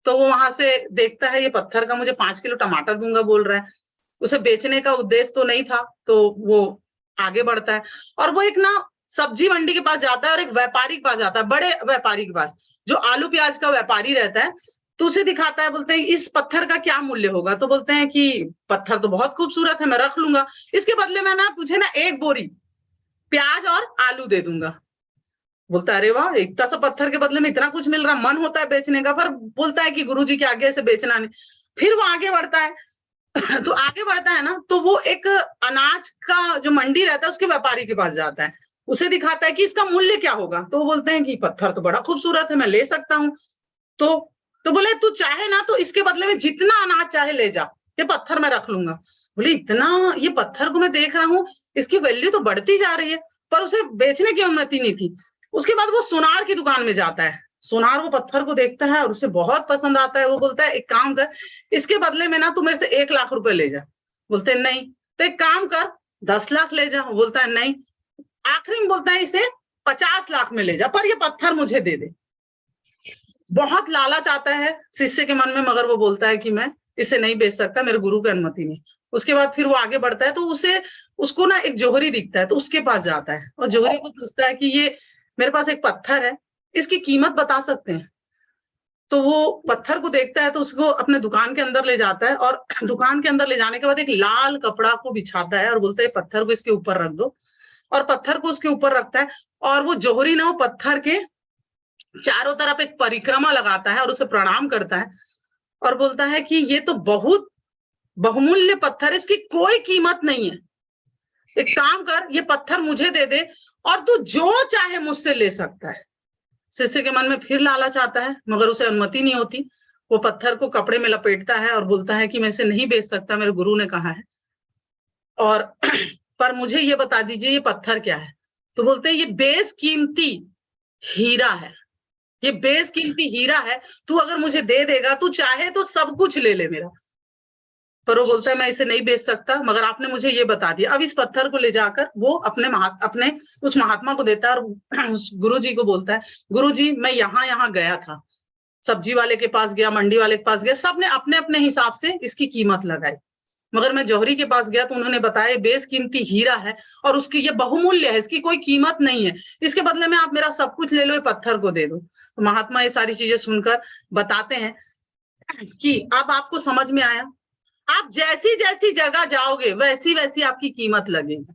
तो वो वहां से देखता है ये पत्थर का मुझे 5 किलो टमाटर दूंगा बोल रहा है, उसे बेचने का उद्देश्य तो नहीं था, तो वो आगे बढ़ता है और वो एक ना सब्जी मंडी के पास जाता है और एक व्यापारी के पास जाता है, बड़े व्यापारी के पास जो आलू प्याज का व्यापारी रहता है। तो उसे दिखाता है, बोलते हैं इस पत्थर का क्या मूल्य होगा। तो बोलते हैं कि पत्थर तो बहुत खूबसूरत है, मैं रख लूंगा, इसके बदले में ना तुझे ना 1 बोरी प्याज और आलू दे दूंगा। बोलता है अरे वाह, इतना सा पत्थर के बदले में इतना कुछ मिल रहा, मन होता है बेचने का, पर बोलता है कि गुरुजी के आगे से बेचना नहीं। फिर वो आगे बढ़ता है तो आगे बढ़ता है ना, तो वो एक अनाज का जो मंडी रहता है उसके व्यापारी के पास जाता है, उसे दिखाता है कि इसका मूल्य क्या होगा। तो वो बोलते हैं कि पत्थर तो बड़ा खूबसूरत है, मैं ले सकता हूँ। तो बोले तू चाहे ना तो इसके बदले में जितना अनाज चाहे ले जा, ये पत्थर मैं रख लूंगा। बोले इतना, ये पत्थर को मैं देख रहा हूँ इसकी वैल्यू तो बढ़ती जा रही है, पर उसे बेचने की अनुमति नहीं थी। उसके बाद वो सुनार की दुकान में जाता है, सुनार वो पत्थर को देखता है और उसे बहुत पसंद आता है। वो बोलता है एक काम कर, इसके बदले में ना तू मेरे से 1 लाख रुपए ले जा। बोलते हैं नहीं। तो एक काम कर 10 लाख ले जा। बोलता है नहीं। आखिरी में बोलता है इसे 50 लाख में ले जा, पर ये पत्थर मुझे दे दे। बहुत लालच आता है शिष्य के मन में, मगर वो बोलता है कि मैं इसे नहीं बेच सकता, मेरे गुरु की अनुमति नहीं। उसके बाद फिर वो आगे बढ़ता है तो उसको ना एक जोहरी दिखता है, तो उसके पास जाता है और जोहरी को पूछता है कि ये मेरे पास एक पत्थर है, इसकी कीमत बता सकते हैं। तो वो पत्थर को देखता है तो उसको अपने दुकान के अंदर ले जाता है और दुकान के अंदर ले जाने के बाद एक लाल कपड़ा को बिछाता है और बोलता है पत्थर को इसके ऊपर रख दो, और पत्थर को उसके ऊपर रखता है और वो जोहरी ना वो पत्थर के चारों तरफ एक परिक्रमा लगाता है और उसे प्रणाम करता है और बोलता है कि ये तो बहुत बहुमूल्य पत्थर है, इसकी कोई कीमत नहीं है, एक काम कर ये पत्थर मुझे दे दे और तू जो चाहे मुझसे ले सकता है। शिष्य के मन में फिर लालच आता है, मगर उसे अनुमति नहीं होती। वो पत्थर को कपड़े में लपेटता है और बोलता है कि मैं इसे नहीं बेच सकता, मेरे गुरु ने कहा है, और पर मुझे ये बता दीजिए ये पत्थर क्या है। तो बोलते हैं ये बेशकीमती हीरा है, ये बेशकीमती हीरा है, तू अगर मुझे दे देगा, तू चाहे तो सब कुछ ले ले मेरा। पर वो बोलता है मैं इसे नहीं बेच सकता, मगर आपने मुझे ये बता दिया। अब इस पत्थर को ले जाकर वो अपने उस महात्मा को देता है और उस गुरुजी को बोलता है गुरुजी मैं यहाँ गया था, सब्जी वाले के पास गया, मंडी वाले के पास गया, सबने अपने अपने हिसाब से इसकी कीमत लगाई, मगर मैं जौहरी के पास गया तो उन्होंने बताया बेशकीमती हीरा है और उसकी ये बहुमूल्य है, इसकी कोई कीमत नहीं है, इसके बदले में आप मेरा सब कुछ ले लो, ये पत्थर को दे दो। तो महात्मा ये सारी चीजें सुनकर बताते हैं कि अब आपको समझ में आया, आप जैसी जैसी जगह जाओगे वैसी वैसी आपकी कीमत लगेगी।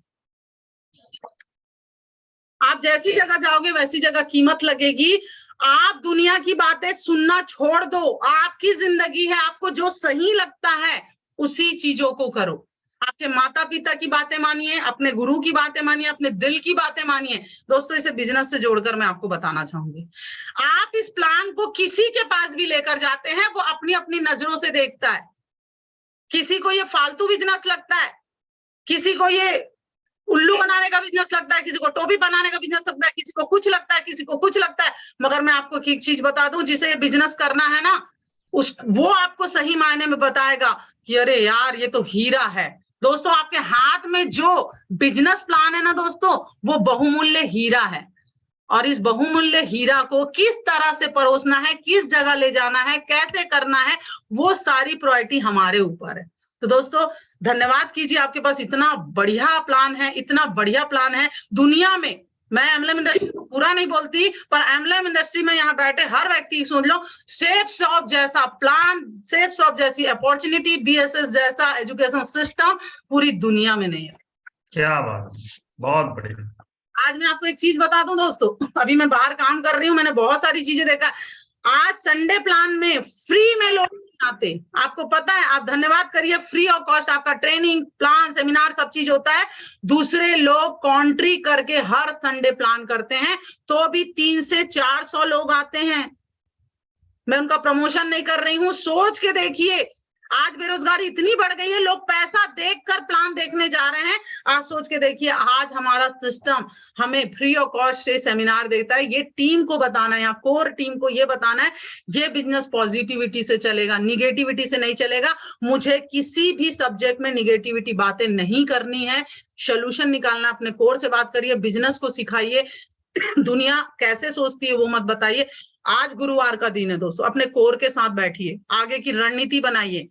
आप जैसी जगह जाओगे वैसी जगह कीमत लगेगी। आप दुनिया की बातें सुनना छोड़ दो, आपकी जिंदगी है, आपको जो सही लगता है उसी चीजों को करो। आपके माता पिता की बातें मानिए, अपने गुरु की बातें मानिए, अपने दिल की बातें मानिए। दोस्तों इसे बिजनेस से जोड़कर मैं आपको बताना चाहूंगी, आप इस प्लान को किसी के पास भी लेकर जाते हैं, वो अपनी अपनी नजरों से देखता है। किसी को ये फालतू बिजनेस लगता है, किसी को ये उल्लू बनाने का बिजनेस लगता है, किसी को टोपी बनाने का बिजनेस लगता है, किसी को कुछ लगता है, किसी को कुछ लगता है। मगर मैं आपको एक चीज बता दूं, जिसे ये बिजनेस करना है ना, वो आपको सही मायने में बताएगा कि अरे यार ये तो हीरा है। दोस्तों आपके हाथ में जो बिजनेस प्लान है ना दोस्तों, वो बहुमूल्य हीरा है, और इस बहुमूल्य हीरा को किस तरह से परोसना है, किस जगह ले जाना है, कैसे करना है, वो सारी प्रायोरिटी हमारे ऊपर है। तो दोस्तों धन्यवाद कीजिए, आपके पास इतना बढ़िया प्लान है, इतना बढ़िया प्लान है। दुनिया में मैं एमएलएम इंडस्ट्री को पूरा नहीं बोलती, पर एमएलएम इंडस्ट्री में यहाँ बैठे हर व्यक्ति सुन लो, सेफ शॉप जैसा प्लान, सेफ शॉप जैसी अपॉर्चुनिटी, बीएसएस जैसा एजुकेशन सिस्टम पूरी दुनिया में नहीं है। क्या बात, बहुत बढ़िया। आज मैं आपको एक चीज बता दूं दोस्तों, अभी मैं बाहर काम कर रही हूँ, मैंने बहुत सारी चीजें देखा। आज संडे प्लान में फ्री में लोग नहीं आते, आपको पता है। आप धन्यवाद करिए, फ्री ऑफ कॉस्ट आपका ट्रेनिंग, प्लान, सेमिनार सब चीज होता है। दूसरे लोग कॉन्ट्री करके हर संडे प्लान करते हैं, तो भी 300 से 400 लोग आते हैं। मैं उनका प्रमोशन नहीं कर रही हूँ, सोच के देखिए। आज बेरोजगारी इतनी बढ़ गई है, लोग पैसा देखकर प्लान देखने जा रहे हैं। आज सोच के देखिए, आज हमारा सिस्टम हमें फ्री ऑफ कॉस्ट सेमिनार देता है। ये टीम को बताना है, यहाँ कोर टीम को ये बताना है, ये बिजनेस पॉजिटिविटी से चलेगा, निगेटिविटी से नहीं चलेगा। मुझे किसी भी सब्जेक्ट में निगेटिविटी बातें नहीं करनी है, सोल्यूशन निकालना। अपने कोर से बात करिए, बिजनेस को सिखाइए, दुनिया कैसे सोचती है वो मत बताइए। आज गुरुवार का दिन है दोस्तों, अपने कोर के साथ बैठिए, आगे की रणनीति बनाइए।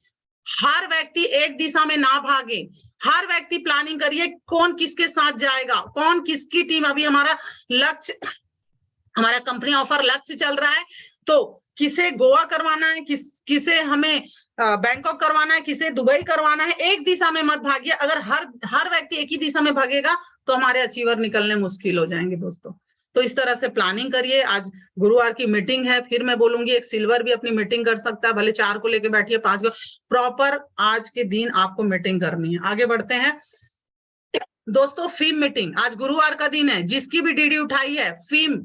हर व्यक्ति एक दिशा में ना भागे, हर व्यक्ति प्लानिंग करिए कौन किसके साथ जाएगा, कौन किसकी टीम। अभी हमारा लक्ष्य, हमारा कंपनी ऑफर लक्ष्य चल रहा है, तो किसे गोवा करवाना है, किसे हमें बैंकॉक करवाना है, किसे दुबई करवाना है। एक दिशा में मत भागिए। अगर हर व्यक्ति एक ही दिशा में भागेगा तो हमारे अचीवर निकलने मुश्किल हो जाएंगे दोस्तों। तो इस तरह से प्लानिंग करिए। आज गुरुवार की मीटिंग है, फिर मैं बोलूंगी एक सिल्वर भी अपनी मीटिंग कर सकता है, भले 4 को लेके बैठिए, 5 को, प्रॉपर आज के दिन आपको मीटिंग करनी है। आगे बढ़ते हैं दोस्तों, फीम मीटिंग आज गुरुवार का दिन है। जिसकी भी डीडी उठाई है, फीम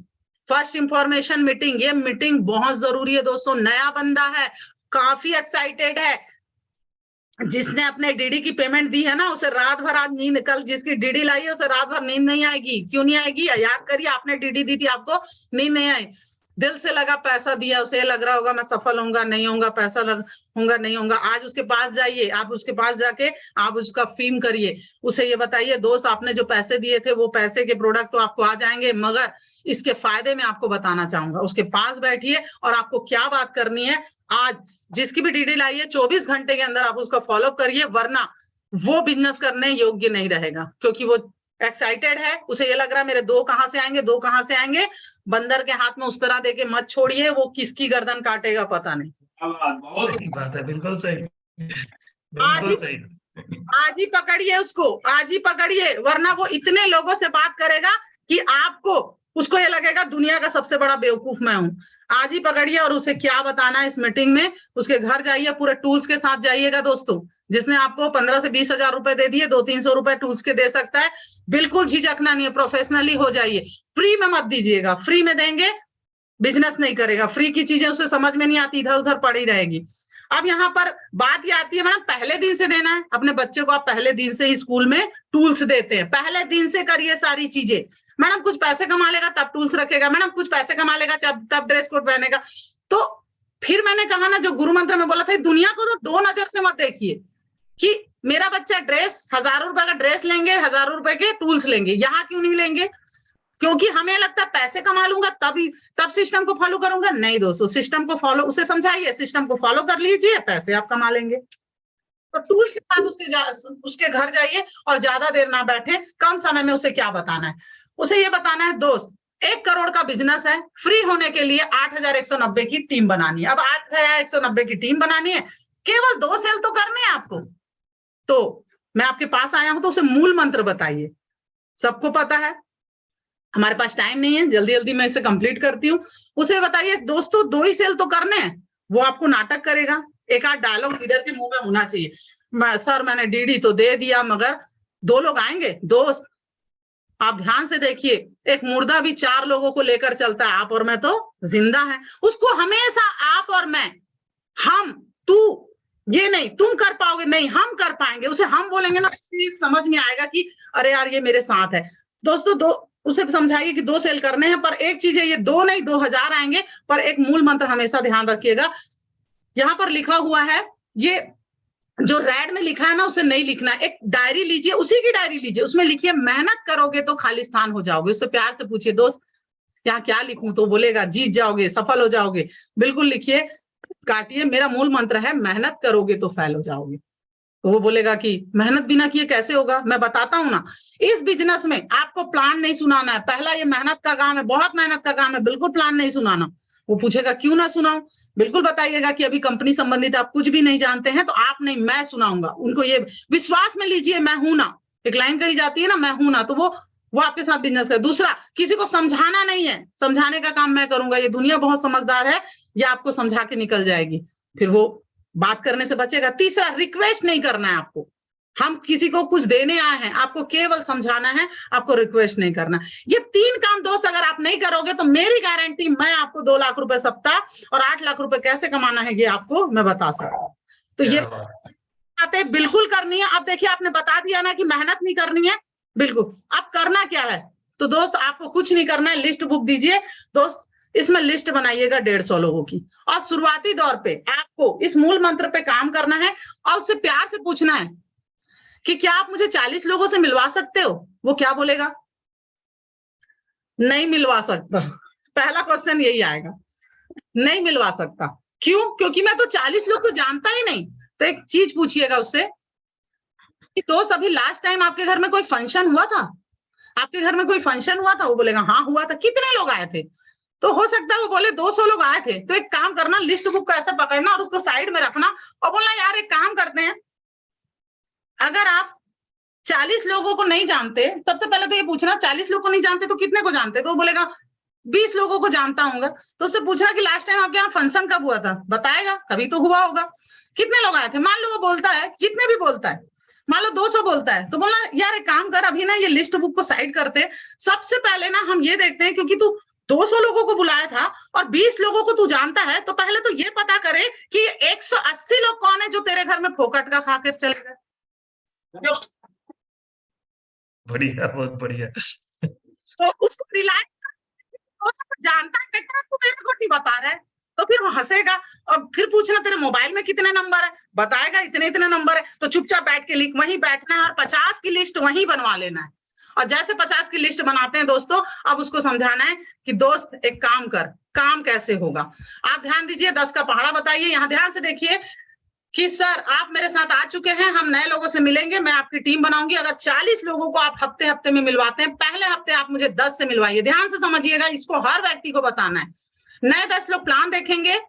फर्स्ट इंफॉर्मेशन मीटिंग, ये मीटिंग बहुत जरूरी है दोस्तों। नया बंदा है, काफी एक्साइटेड है, जिसने अपने डीडी की पेमेंट दी है ना, उसे रात भर आज नींद, कल जिसकी डीडी लाई है उसे रात भर नींद नहीं आएगी। क्यों नहीं आएगी? याद करिए, आपने डीडी दी थी, आपको नींद नहीं आई, दिल से लगा, पैसा दिया, उसे लग रहा होगा मैं सफल होऊंगा नहीं होऊंगा, पैसा होऊंगा नहीं होऊंगा। आज उसके पास जाइए, आप उसके पास जाके आप उसका फीम करिए, उसे ये बताइए, दोस्त आपने जो पैसे दिए थे वो पैसे के प्रोडक्ट तो आपको आ जाएंगे, मगर इसके फायदे में आपको बताना चाहूंगा। उसके पास बैठिए और आपको क्या बात करनी है, आज जिसकी भी डीडी लाई है 24 घंटे के अंदर आप उसका फॉलोअप करिए, वरना वो बिजनेस करने योग्य नहीं रहेगा। क्योंकि वो एक्साइटेड है, उसे ये लग रहा है मेरे 2 कहां से आएंगे, 2 कहां से आएंगे। बंदर के हाथ में उस तरह देके मत छोड़िए, वो किसकी गर्दन काटेगा पता नहीं। बहुत सही बात है, बिल्कुल सही, आज बिल्कुल सही। ही पकड़िए उसको, आज ही पकड़िए, वरना वो इतने लोगों से बात करेगा कि आपको, उसको ये लगेगा दुनिया का सबसे बड़ा बेवकूफ मैं हूं। आज ही पकड़िए और उसे क्या बताना है इस मीटिंग में, उसके घर जाइए, पूरे टूल्स के साथ जाइएगा दोस्तों। जिसने आपको 15 से 20 हजार रुपए दे दिए, 200-300 रुपए टूल्स के दे सकता है। बिल्कुल झिझकना नहीं है, प्रोफेशनली हो जाइए। फ्री में मत दीजिएगा, फ्री में देंगे बिजनेस नहीं करेगा, फ्री की चीजें उसे समझ में नहीं आती, इधर उधर पड़ी रहेगी। अब यहाँ पर बात ये आती है, मैडम पहले दिन से देना है अपने बच्चे को, आप पहले दिन से ही स्कूल में टूल्स देते हैं, पहले दिन से करिए सारी चीजें। मैडम कुछ पैसे कमा लेगा तब टूल्स रखेगा, मैडम कुछ पैसे कमा लेगा तब ड्रेस कोड पहनेगा। तो फिर मैंने कहा ना, जो गुरु मंत्र में बोला था, दुनिया को तो 2 नजर से मत देखिए कि मेरा बच्चा ड्रेस, हजारों रुपए का ड्रेस लेंगे, हजारों रुपए के टूल्स लेंगे, यहाँ क्यों नहीं लेंगे? क्योंकि हमें लगता है पैसे कमा लूंगा तब सिस्टम को फॉलो करूंगा। नहीं दोस्तों, सिस्टम को फॉलो, उसे समझाइए, सिस्टम को फॉलो कर लीजिए, पैसे आप कमा लेंगे। तो टूल्स के साथ उसके घर जाइए और ज्यादा देर ना बैठे, कम समय में उसे क्या बताना है, उसे ये बताना है दोस्त 1 करोड़ का बिजनेस है, फ्री होने के लिए 8190 की टीम बनानी है। अब 8190 की टीम बनानी है, केवल 2 सेल तो करने हैं आपको। तो मैं आपके पास आया हूं तो उसे मूल मंत्र बताइए। सबको पता है, हमारे पास टाइम नहीं है, जल्दी जल्दी मैं इसे कंप्लीट करती हूँ। उसे बताइए दोस्तों 2 ही सेल तो करने हैं। वो आपको नाटक करेगा, एक आध डायलॉग लीडर के मुंह में होना चाहिए। सर मैंने डीडी तो दे दिया मगर 2 लोग आएंगे। दोस्त आप ध्यान से देखिए, एक मुर्दा भी 4 लोगों को लेकर चलता है, आप और मैं तो जिंदा है। उसको हमेशा आप और मैं, हम, तू, ये नहीं तुम कर पाओगे, नहीं हम कर पाएंगे, उसे हम बोलेंगे ना, समझ में आएगा कि अरे यार ये मेरे साथ है। दोस्तों उसे समझाइए कि 2 सेल करने हैं, पर एक चीज है, ये 2 नहीं 2000 आएंगे, पर एक मूल मंत्र हमेशा ध्यान रखिएगा। यहाँ पर लिखा हुआ है, ये जो रेड में लिखा है ना उसे नहीं लिखना, एक डायरी लीजिए, उसी की डायरी लीजिए, उसमें लिखिए मेहनत करोगे तो खालिस्तान हो जाओगे। उससे प्यार से पूछिए दोस्त यहाँ क्या लिखूं, तो बोलेगा जीत जाओगे, सफल हो जाओगे। बिल्कुल लिखिए, काटिए, मेरा मूल मंत्र है मेहनत करोगे तो फेल हो जाओगे। तो वो बोलेगा कि मेहनत बिना किए कैसे होगा, मैं बताता हूं ना। इस बिजनेस में आपको प्लान नहीं सुनाना है, पहला ये मेहनत का काम है, बहुत मेहनत का काम है, बिल्कुल प्लान नहीं सुनाना। वो पूछेगा क्यों ना सुनाऊं, बिल्कुल बताइएगा कि अभी कंपनी संबंधित आप कुछ भी नहीं जानते हैं, तो आप नहीं मैं सुनाऊंगा। उनको ये विश्वास में लीजिए, मैं हूं ना, एक लाइन कही जाती है ना, मैं हूं ना, तो वो आपके साथ बिजनेस करे। दूसरा, किसी को समझाना नहीं है, समझाने का काम मैं करूंगा, ये दुनिया बहुत समझदार है, ये आपको समझा के निकल जाएगी, फिर वो बात करने से बचेगा। तीसरा, रिक्वेस्ट नहीं करना है आपको, हम किसी को कुछ देने आए हैं, आपको केवल समझाना है, आपको रिक्वेस्ट नहीं करना। ये 3 काम दोस्त अगर आप नहीं करोगे तो मेरी गारंटी, मैं आपको 2 लाख रुपए सप्ताह और 8 लाख रुपए कैसे कमाना है ये आपको मैं बता सकता हूँ। तो ये बातें बिल्कुल करनी है। अब देखिए आपने बता दिया ना कि मेहनत नहीं करनी है, बिल्कुल। अब करना क्या है, तो दोस्त आपको कुछ नहीं करना है, लिस्ट बुक दीजिए दोस्त, इसमें लिस्ट बनाइएगा 150 लोगों की, और शुरुआती दौर पे आपको इस मूल मंत्र पे काम करना है और उससे प्यार से पूछना है कि क्या आप मुझे 40 लोगों से मिलवा सकते हो। वो क्या बोलेगा, नहीं मिलवा सकता। पहला क्वेश्चन यही आएगा, नहीं मिलवा सकता। क्यों, क्योंकि मैं तो 40 लोग को जानता ही नहीं। तो एक चीज पूछिएगा उससे कि दोस्त अभी लास्ट टाइम आपके घर में कोई फंक्शन हुआ था, आपके घर में कोई फंक्शन हुआ था। वो बोलेगा हाँ हुआ था। कितने लोग आए थे, तो हो सकता है वो बोले 200 लोग आए थे। तो एक काम करना, लिस्ट बुक को ऐसे पकड़ना और उसको साइड में रखना और बोलना यार एक काम करते हैं, अगर आप 40 लोगों को नहीं जानते, सबसे पहले तो ये पूछना 40 लोगों को नहीं जानते तो कितने को जानते, तो वो बोलेगा 20 लोगों को जानता हूँ। तो उससे पूछना कि लास्ट टाइम आपके यहाँ फंक्शन कब हुआ था, बताएगा कभी तो हुआ होगा। कितने लोग आए थे, मान लो वो बोलता है, जितने भी बोलता है, मान लो 200 बोलता है, तो बोलना यार एक काम कर, अभी ना ये लिस्ट बुक को साइड करते, सबसे पहले ना हम ये देखते हैं, क्योंकि तू 200 लोगों को बुलाया था और 20 लोगों को तू जानता है, तो पहले तो ये पता करे कि 180 लोग कौन है जो तेरे घर में फोकट का खाकर चले गए। बढ़िया, बहुत बढ़िया। तो उसको रिलाइज जानता है बेटा, तू मेरे को नहीं बता रहा है, तो फिर वो हंसेगा। और फिर पूछना तेरे मोबाइल में कितने नंबर है, बताएगा इतने इतने नंबर है। तो चुपचाप बैठ के लिख, वहीं बैठना है और 50 की लिस्ट वहीं बनवा लेना है। और जैसे 50 की लिस्ट बनाते हैं दोस्तों, अब उसको समझाना है कि दोस्त एक काम कर, काम कैसे होगा। आप ध्यान दीजिए, 10 का पहाड़ा बताइए। यहाँ ध्यान से देखिए कि सर आप मेरे साथ आ चुके हैं, हम नए लोगों से मिलेंगे, मैं आपकी टीम बनाऊंगी। अगर 40 लोगों को आप हफ्ते हफ्ते में मिलवाते हैं, पहले हफ्ते आप मुझे 10 से मिलवाइए। ध्यान से समझिएगा, इसको हर व्यक्ति को बताना है। नए 10 लोग प्लान देखेंगे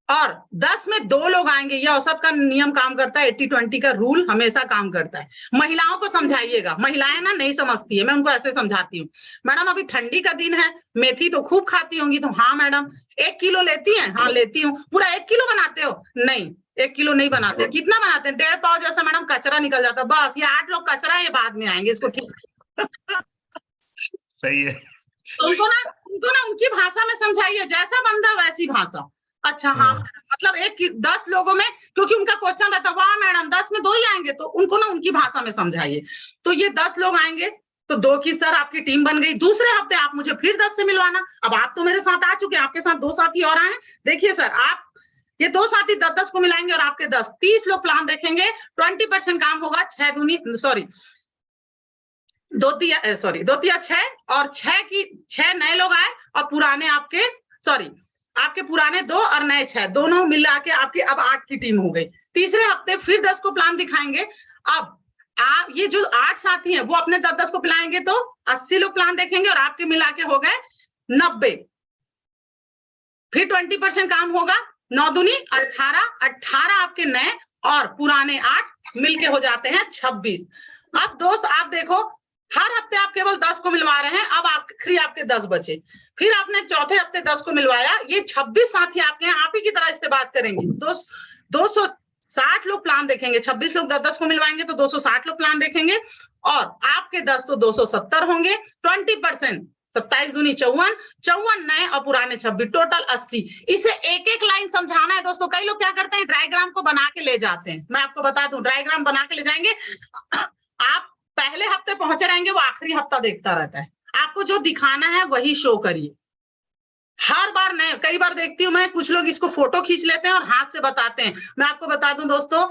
और 10 में 2 लोग आएंगे। यह औसत का नियम काम करता है, 80-20 का रूल हमेशा काम करता है। महिलाओं को समझाइएगा, महिलाएं ना नहीं समझती है, मैं उनको ऐसे समझाती हूँ, मैडम अभी ठंडी का दिन है, मेथी तो खूब खाती होंगी। तो हाँ मैडम 1 किलो लेती हैं, हाँ लेती हूँ। पूरा 1 किलो बनाते हो, नहीं 1 किलो नहीं बनाते। कितना बनाते हैं, 1.5 पाव जैसा मैडम कचरा निकल जाता है, बस। ये 8 लोग कचरा है, ये बाद में आएंगे, इसको ठीक सही है। तो उनको ना उनकी भाषा में समझाइए, जैसा बंदा वैसी भाषा। अच्छा हाँ, मतलब 10 लोगों में, क्योंकि उनका क्वेश्चन रहता है वाह मैडम 10 में 2 ही आएंगे, तो उनको ना उनकी भाषा में समझाइए। तो ये 10 लोग आएंगे तो 2 की सर आपकी टीम बन गई। दूसरे हफ्ते आप मुझे फिर 10 से मिलवाना। अब आप तो मेरे साथ आ चुके हैं, आपके साथ 2 साथी और आए हैं। देखिए सर, आप ये 2 साथी 10-10 को मिलाएंगे और आपके 10 30 लोग प्लान देखेंगे। 20% काम होगा, 2 तिया 6 और 6 नए लोग आए और पुराने आपके आपके पुराने 2 और नए 6 दोनों मिला के आपकी अब 8 की टीम हो गई। तीसरे हफ्ते फिर 10 को प्लान दिखाएंगे। अब ये जो 8 साथी हैं वो अपने 10-10 को पिलाएंगे तो 80 लोग प्लान देखेंगे और आपके मिला के हो गए 90। फिर 20% काम होगा, 9 दूनी 18 आपके नए और पुराने 8 मिलके हो जाते हैं 26। अब दोस्त आप देखो, हर हफ्ते आप केवल 10 को मिलवा रहे हैं, अब आखिरी आपके 10 बचे। फिर आपने चौथे हफ्ते 10 को मिलवाया, ये 26 साथी आपके हैं, आप ही की तरह इससे बात करेंगे। 260 लोग प्लान देखेंगे, 26 लोग 10-10 को मिलवाएंगे तो 260 लोग प्लान देखेंगे और आपके 10 तो 270 होंगे। 20%, 27 दूनी 54 नए और पुराने 26, टोटल 80। इसे एक एक लाइन समझाना है दोस्तों। कई लोग क्या करते हैं, डायग्राम को बना के ले जाते हैं। मैं आपको बता दूं, डायग्राम बना के ले जाएंगे, आप पहले हफ्ते पहुंचे रहेंगे, वो आखिरी हफ्ता देखता रहता है। आपको जो दिखाना है वही शो करिए। हर बार नहीं, कई बार देखती हूं मैं, कुछ लोग इसको फोटो खींच लेते हैं और हाथ से बताते हैं। मैं आपको बता दूं दोस्तों,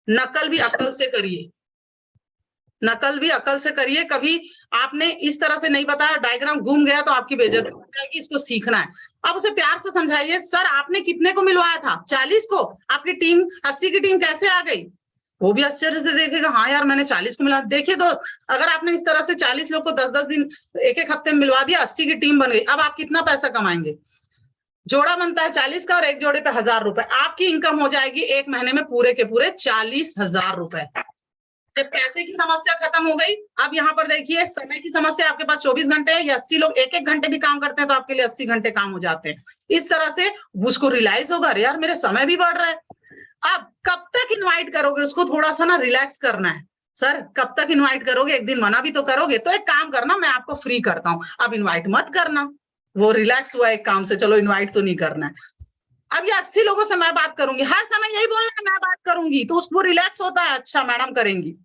नकल भी अकल से करिए, नकल भी अकल से करिए। कभी आपने इस तरह से नहीं बताया, डायग्राम घूम गया तो आपकी बेइज्जती हो जाएगी। इसको सीखना है। अब उसे प्यार से समझाइए, सर आपने कितने को मिलवाया था? 40 को। आपकी टीम 80 की टीम कैसे आ गई? वो भी आश्चर्य से देखेगा, हाँ यार मैंने 40 को मिला। देखिए दोस्त, अगर आपने इस तरह से 40 लोग को 10-10 दिन एक हफ्ते में मिलवा दिया, 80 की टीम बन गई। अब आप कितना पैसा कमाएंगे? जोड़ा बनता है 40 का और एक जोड़े पे 1000 रुपए। आपकी इनकम हो जाएगी एक महीने में पूरे के पूरे 40,000 रुपए। पैसे की समस्या खत्म हो गई। अब यहाँ पर देखिए, समय की समस्या, आपके पास 24 घंटे है, या 80 लोग 1-1 घंटे भी काम करते हैं तो आपके लिए 80 घंटे काम हो जाते हैं। इस तरह से उसको रियलाइज होगा, अरे यार मेरे समय भी बढ़ रहा है। अब कब तक इनवाइट करोगे उसको? थोड़ा सा ना रिलैक्स करना है। सर कब तक इनवाइट करोगे? एक दिन मना भी तो करोगे। तो एक काम करना, मैं आपको फ्री करता हूँ, अब इनवाइट मत करना। वो रिलैक्स हुआ एक काम से, चलो इनवाइट तो नहीं करना है। अब ये 80 लोगों से मैं बात करूंगी, हर समय यही बोलना है मैं बात करूंगी, तो उसको रिलैक्स होता है, अच्छा मैडम करेंगी,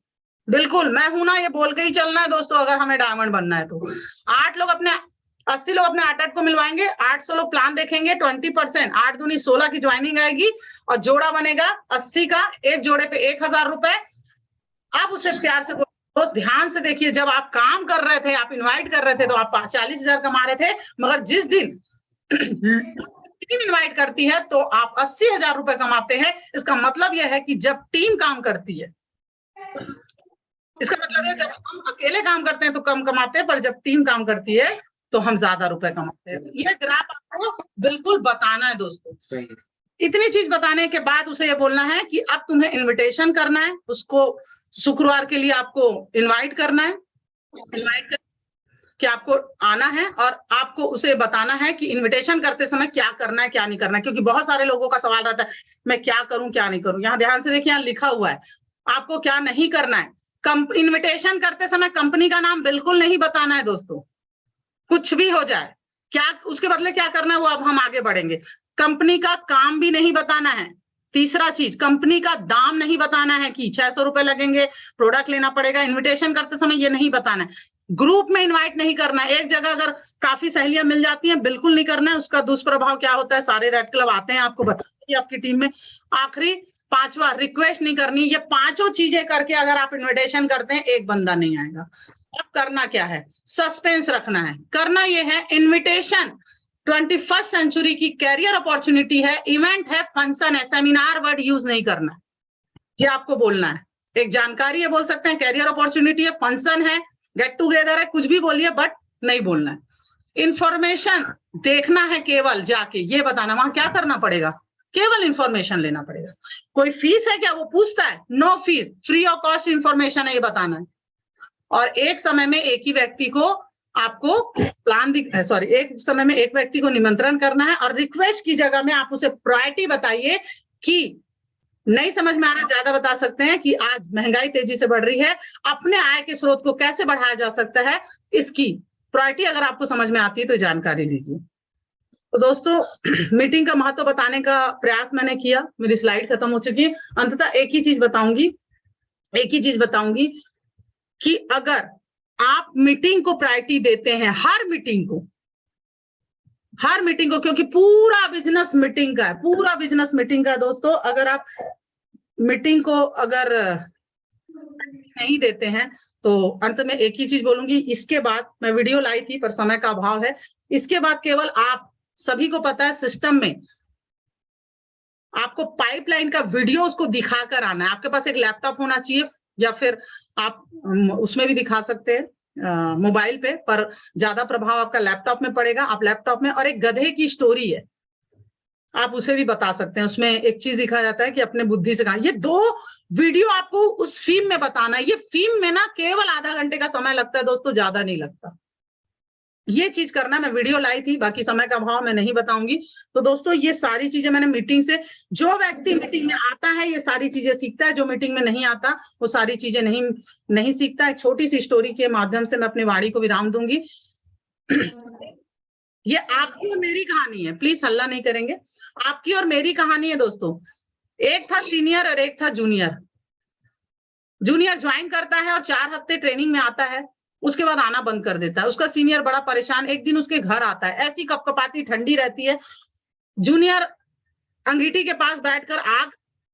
बिल्कुल मैं हूं ना, ये बोल के ही चलना है दोस्तों। अगर हमें डायमंड बनना है तो 8 लोग अपने 80 लोग अपने 8-8 को मिलवाएंगे, 800 लोग प्लान देखेंगे, 20%, 8 दूनी 16 की ज्वाइनिंग आएगी और जोड़ा बनेगा 80 का, एक जोड़े पे 1000 रुपए। आप उसे प्यार से दोस्त ध्यान से देखिए, जब आप काम कर रहे थे, आप इनवाइट कर रहे थे तो आप 40,000 कमा रहे थे, मगर जिस दिन टीम इनवाइट करती है तो आप 80,000 रुपए कमाते हैं। इसका मतलब यह है कि जब टीम काम करती है, इसका मतलब है जब हम अकेले काम करते हैं तो कम कमाते हैं, पर जब टीम काम करती है तो हम ज्यादा रुपए कमाते हैं। ये ग्राफ आपको बिल्कुल बताना है दोस्तों। इतनी चीज बताने के बाद उसे ये बोलना है कि अब तुम्हें इनविटेशन करना है, उसको शुक्रवार के लिए आपको इनवाइट करना है, इनवाइट कि आपको आना है, और आपको उसे बताना है कि इनविटेशन करते समय क्या करना है क्या नहीं करना है। क्योंकि बहुत सारे लोगों का सवाल रहता है, मैं क्या करूं क्या नहीं करूं। यहाँ ध्यान से देखिए, यहाँ लिखा हुआ है आपको क्या नहीं करना है। इनविटेशन करते समय कंपनी का नाम बिल्कुल नहीं बताना है दोस्तों, कुछ भी हो जाए। क्या उसके बदले क्या करना है वो अब हम आगे बढ़ेंगे। कंपनी का काम भी नहीं बताना है। तीसरा चीज, कंपनी का दाम नहीं बताना है कि 600 रुपए लगेंगे, प्रोडक्ट लेना पड़ेगा। इन्विटेशन करते समय ये नहीं बताना है। ग्रुप में इनवाइट नहीं करना है। एक जगह अगर काफी सहेलियां मिल जाती हैं, बिल्कुल नहीं करना है। उसका दुष्प्रभाव क्या होता है, सारे रेड क्लब आते हैं आपको बताइए आपकी टीम में। आखिरी 5वां, रिक्वेस्ट नहीं करनी। ये 5 चीजें करके अगर आप इन्विटेशन करते हैं, एक बंदा नहीं आएगा। अब करना क्या है, सस्पेंस रखना है। करना ये है, इन्विटेशन 21st सेंचुरी की कैरियर अपॉर्चुनिटी है, इवेंट है, फंक्शन है, सेमिनार वर्ड यूज नहीं करना है। ये आपको बोलना है। एक जानकारी है, बोल सकते हैं, कैरियर अपॉर्चुनिटी है, फंक्शन है, गेट टुगेदर है, कुछ भी बोलिए बट नहीं बोलना है। इंफॉर्मेशन देखना है केवल जाके, ये बताना वहां क्या करना पड़ेगा, केवल इंफॉर्मेशन लेना पड़ेगा। कोई फीस है क्या, वो पूछता है, no fees, free of cost information है, ये बताना है। और एक समय में एक ही व्यक्ति को आपको एक समय में एक व्यक्ति को निमंत्रण करना है। और रिक्वेस्ट की जगह में आप उसे प्रायोरिटी बताइए कि नहीं समझ में आ रहा, ज्यादा बता सकते हैं कि आज महंगाई तेजी से बढ़ रही है, अपने आय के स्रोत को कैसे बढ़ाया जा सकता है, इसकी प्रायोरिटी अगर आपको समझ में आती है तो जानकारी लीजिए। तो दोस्तों, मीटिंग का महत्व बताने का प्रयास मैंने किया, मेरी स्लाइड खत्म हो चुकी है। अंततः एक ही चीज बताऊंगी कि अगर आप मीटिंग को प्रायोरिटी देते हैं, हर मीटिंग को, क्योंकि पूरा बिजनेस मीटिंग का है, दोस्तों। अगर आप मीटिंग को अगर नहीं देते हैं तो अंत में एक ही चीज बोलूंगी, इसके बाद मैं वीडियो लाई थी पर समय का अभाव है, इसके बाद केवल आप सभी को पता है सिस्टम में आपको पाइपलाइन का वीडियो उसको दिखाकर आना है। आपके पास एक लैपटॉप होना चाहिए या फिर आप उसमें भी दिखा सकते हैं मोबाइल पे, पर ज्यादा प्रभाव आपका लैपटॉप में पड़ेगा। आप लैपटॉप में, और एक गधे की स्टोरी है, आप उसे भी बता सकते हैं। उसमें एक चीज दिखा जाता है कि अपने बुद्धि से कहा। ये 2 वीडियो आपको उस फिल्म में बताना है। ये फिल्म में ना केवल आधा घंटे का समय लगता है दोस्तों, ज्यादा नहीं लगता। ये चीज करना, मैं वीडियो लाई थी, बाकी समय का अभाव मैं नहीं बताऊंगी। तो दोस्तों ये सारी चीजें मैंने मीटिंग से, जो व्यक्ति मीटिंग में आता है ये सारी चीजें सीखता है, जो मीटिंग में नहीं आता वो सारी चीजें नहीं सीखता। एक छोटी सी स्टोरी के माध्यम से मैं अपनी वाणी को विराम दूंगी। ये आपकी और मेरी कहानी है, प्लीज हल्ला नहीं करेंगे। आपकी और मेरी कहानी है दोस्तों। एक था सीनियर और एक था जूनियर। जूनियर ज्वाइन करता है और 4 हफ्ते ट्रेनिंग में आता है, उसके बाद आना बंद कर देता है। उसका सीनियर बड़ा परेशान एक दिन उसके घर आता है, ऐसी कपकपाती ठंडी रहती है। जूनियर अंगीठी के पास बैठकर आग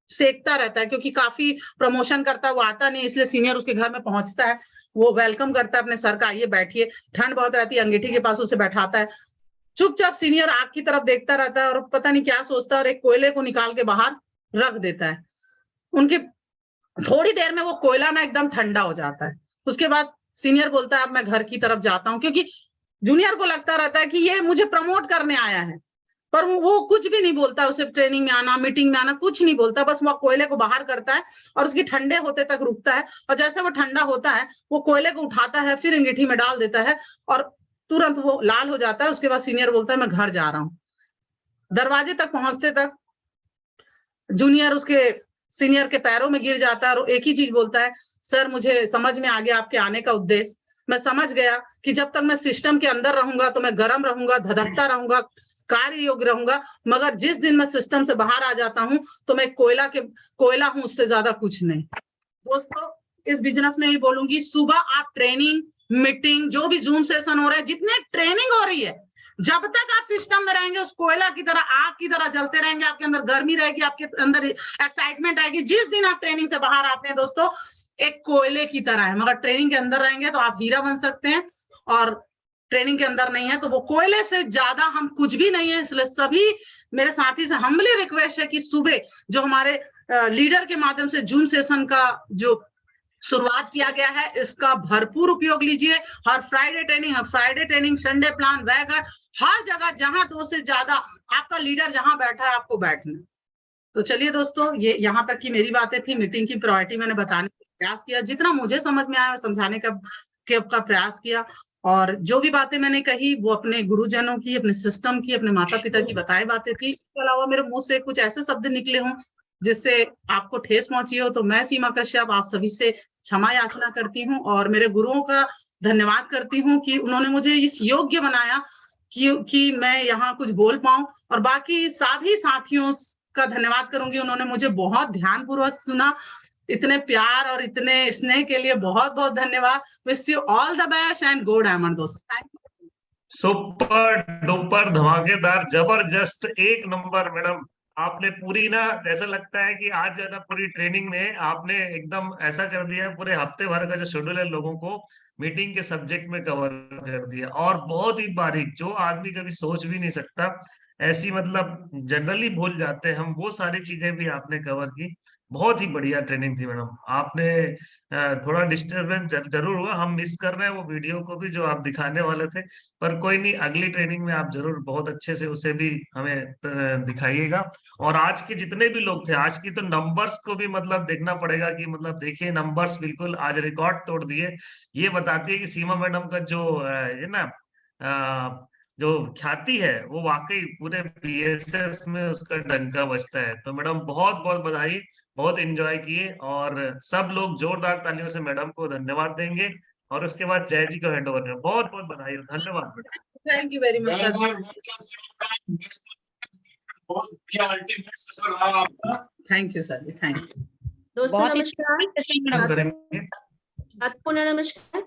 सेकता रहता है, क्योंकि काफी प्रमोशन करता है, वो आता नहीं, इसलिए सीनियर उसके घर में पहुंचता है। वो वेलकम करता है अपने सर का, आइए बैठिए। ठंड बहुत रहती है, अंगीठी के पास उसे बैठाता है। चुपचाप सीनियर आग की तरफ देखता रहता है और पता नहीं क्या सोचता है, और एक कोयले को निकाल के बाहर रख देता है। उनके थोड़ी देर में वो कोयला ना एकदम ठंडा हो जाता है। उसके बाद सीनियर बोलता है अब मैं घर की तरफ जाता हूँ, क्योंकि जूनियर को लगता रहता है कि ये मुझे प्रमोट करने आया है, पर वो कुछ भी नहीं बोलता। उसे ट्रेनिंग में आना, मीटिंग में आना कुछ नहीं बोलता, बस वो कोयले को बाहर करता है और उसकी ठंडे होते तक रुकता है। और जैसे वो ठंडा होता है वो कोयले को उठाता है, फिर अंगीठी में डाल देता है और तुरंत वो लाल हो जाता है। उसके बाद सीनियर बोलता है मैं घर जा रहा हूँ। दरवाजे तक पहुंचते तक जूनियर उसके सीनियर के पैरों में गिर जाता है और एक ही चीज बोलता है, सर मुझे समझ में आ गया आपके आने का उद्देश्य। मैं समझ गया कि जब तक मैं सिस्टम के अंदर रहूंगा तो मैं गर्म रहूंगा, धधकता रहूंगा, कार्य योग्य रहूंगा, मगर जिस दिन मैं सिस्टम से बाहर आ जाता हूं तो मैं कोयला हूं, उससे ज्यादा कुछ नहीं। दोस्तों इस बिजनेस में ये बोलूंगी, सुबह आप ट्रेनिंग, मीटिंग, जो भी जूम सेशन हो रहा है, जितने ट्रेनिंग हो रही है, जब तक आप सिस्टम में रहेंगे उस कोयला की तरह, आग की तरह जलते रहेंगे। आपके अंदर गर्मी रहेगी, आपके अंदर एक्साइटमेंट रहेगी। जिस दिन आप ट्रेनिंग से बाहर आते हैं दोस्तों, एक कोयले की तरह है, मगर ट्रेनिंग के अंदर रहेंगे तो आप हीरा बन सकते हैं, और ट्रेनिंग के अंदर नहीं है तो वो कोयले से ज्यादा हम कुछ भी नहीं है। इसलिए सभी मेरे साथी से हम्बली रिक्वेस्ट है कि सुबह जो हमारे लीडर के माध्यम से जूम सेशन का जो शुरुआत किया गया है, इसका भरपूर उपयोग लीजिए। हर फ्राइडे ट्रेनिंग, संडे प्लान, वैगर, हर जगह जहां 2 से ज्यादा आपका लीडर जहां बैठा है आपको बैठना। तो चलिए दोस्तों, ये यहाँ तक की मेरी बातें थी। मीटिंग की प्रायोरिटी मैंने बताने का प्रयास किया, जितना मुझे समझ में आया समझाने का प्रयास किया। और जो भी बातें मैंने कही वो अपने गुरुजनों की, अपने सिस्टम की, अपने माता पिता की बताई बातें थी। इसके अलावा मेरे मुंह से कुछ ऐसे शब्द निकले हों जिससे आपको ठेस पहुंची हो तो मैं सीमा कश्यप आप सभी से क्षमा याचना करती हूँ, और मेरे गुरुओं का धन्यवाद करती हूँ कि उन्होंने मुझे इस योग्य बनाया कि मैं यहाँ कुछ बोल पाऊं। और बाकी सभी साथियों का धन्यवाद करूंगी, उन्होंने मुझे बहुत ध्यानपूर्वक सुना। इतने प्यार और इतने स्नेह के लिए बहुत बहुत धन्यवाद। Wish you all the best and go diamond दोस्तों। सुपर डुपर धमाकेदार जबरदस्त 1 नंबर मैडम। आपने पूरी ना, ऐसा लगता है कि आज है ना पूरी ट्रेनिंग में आपने एकदम ऐसा कर दिया, पूरे हफ्ते भर का जो शेड्यूल है लोगों को मीटिंग के सब्जेक्ट में कवर कर दिया, और बहुत ही बारीक, जो आदमी कभी सोच भी नहीं सकता ऐसी, मतलब जनरली भूल जाते हैं हम, वो सारी चीजें भी आपने कवर की। बहुत ही बढ़िया ट्रेनिंग थी मैडम। आपने थोड़ा डिस्टरबेंस जरूर हुआ, हम मिस कर रहे हैं वो वीडियो को भी जो आप दिखाने वाले थे, पर कोई नहीं, अगली ट्रेनिंग में आप जरूर बहुत अच्छे से उसे भी हमें दिखाइएगा। और आज के जितने भी लोग थे, आज की तो नंबर्स को भी मतलब देखना पड़ेगा कि मतलब देखिए नंबर्स बिल्कुल आज रिकॉर्ड तोड़ दिए। ये बताती है कि सीमा मैडम का जो है ना जो ख्याति है वो वाकई पूरे बीएसएस में उसका डंका बजता है। तो मैडम बहुत बहुत बधाई, बहुत एंजॉय किए, और सब लोग जोरदार तालियों से मैडम को धन्यवाद देंगे, और उसके बाद जय जी को हैंड ओवर करें। बहुत बहुत बधाई, धन्यवाद madam. Thank you very much. Thank you sir ji, thank you दोस्तों बहुत ही नमस्कार। करेंगे नमस्कार।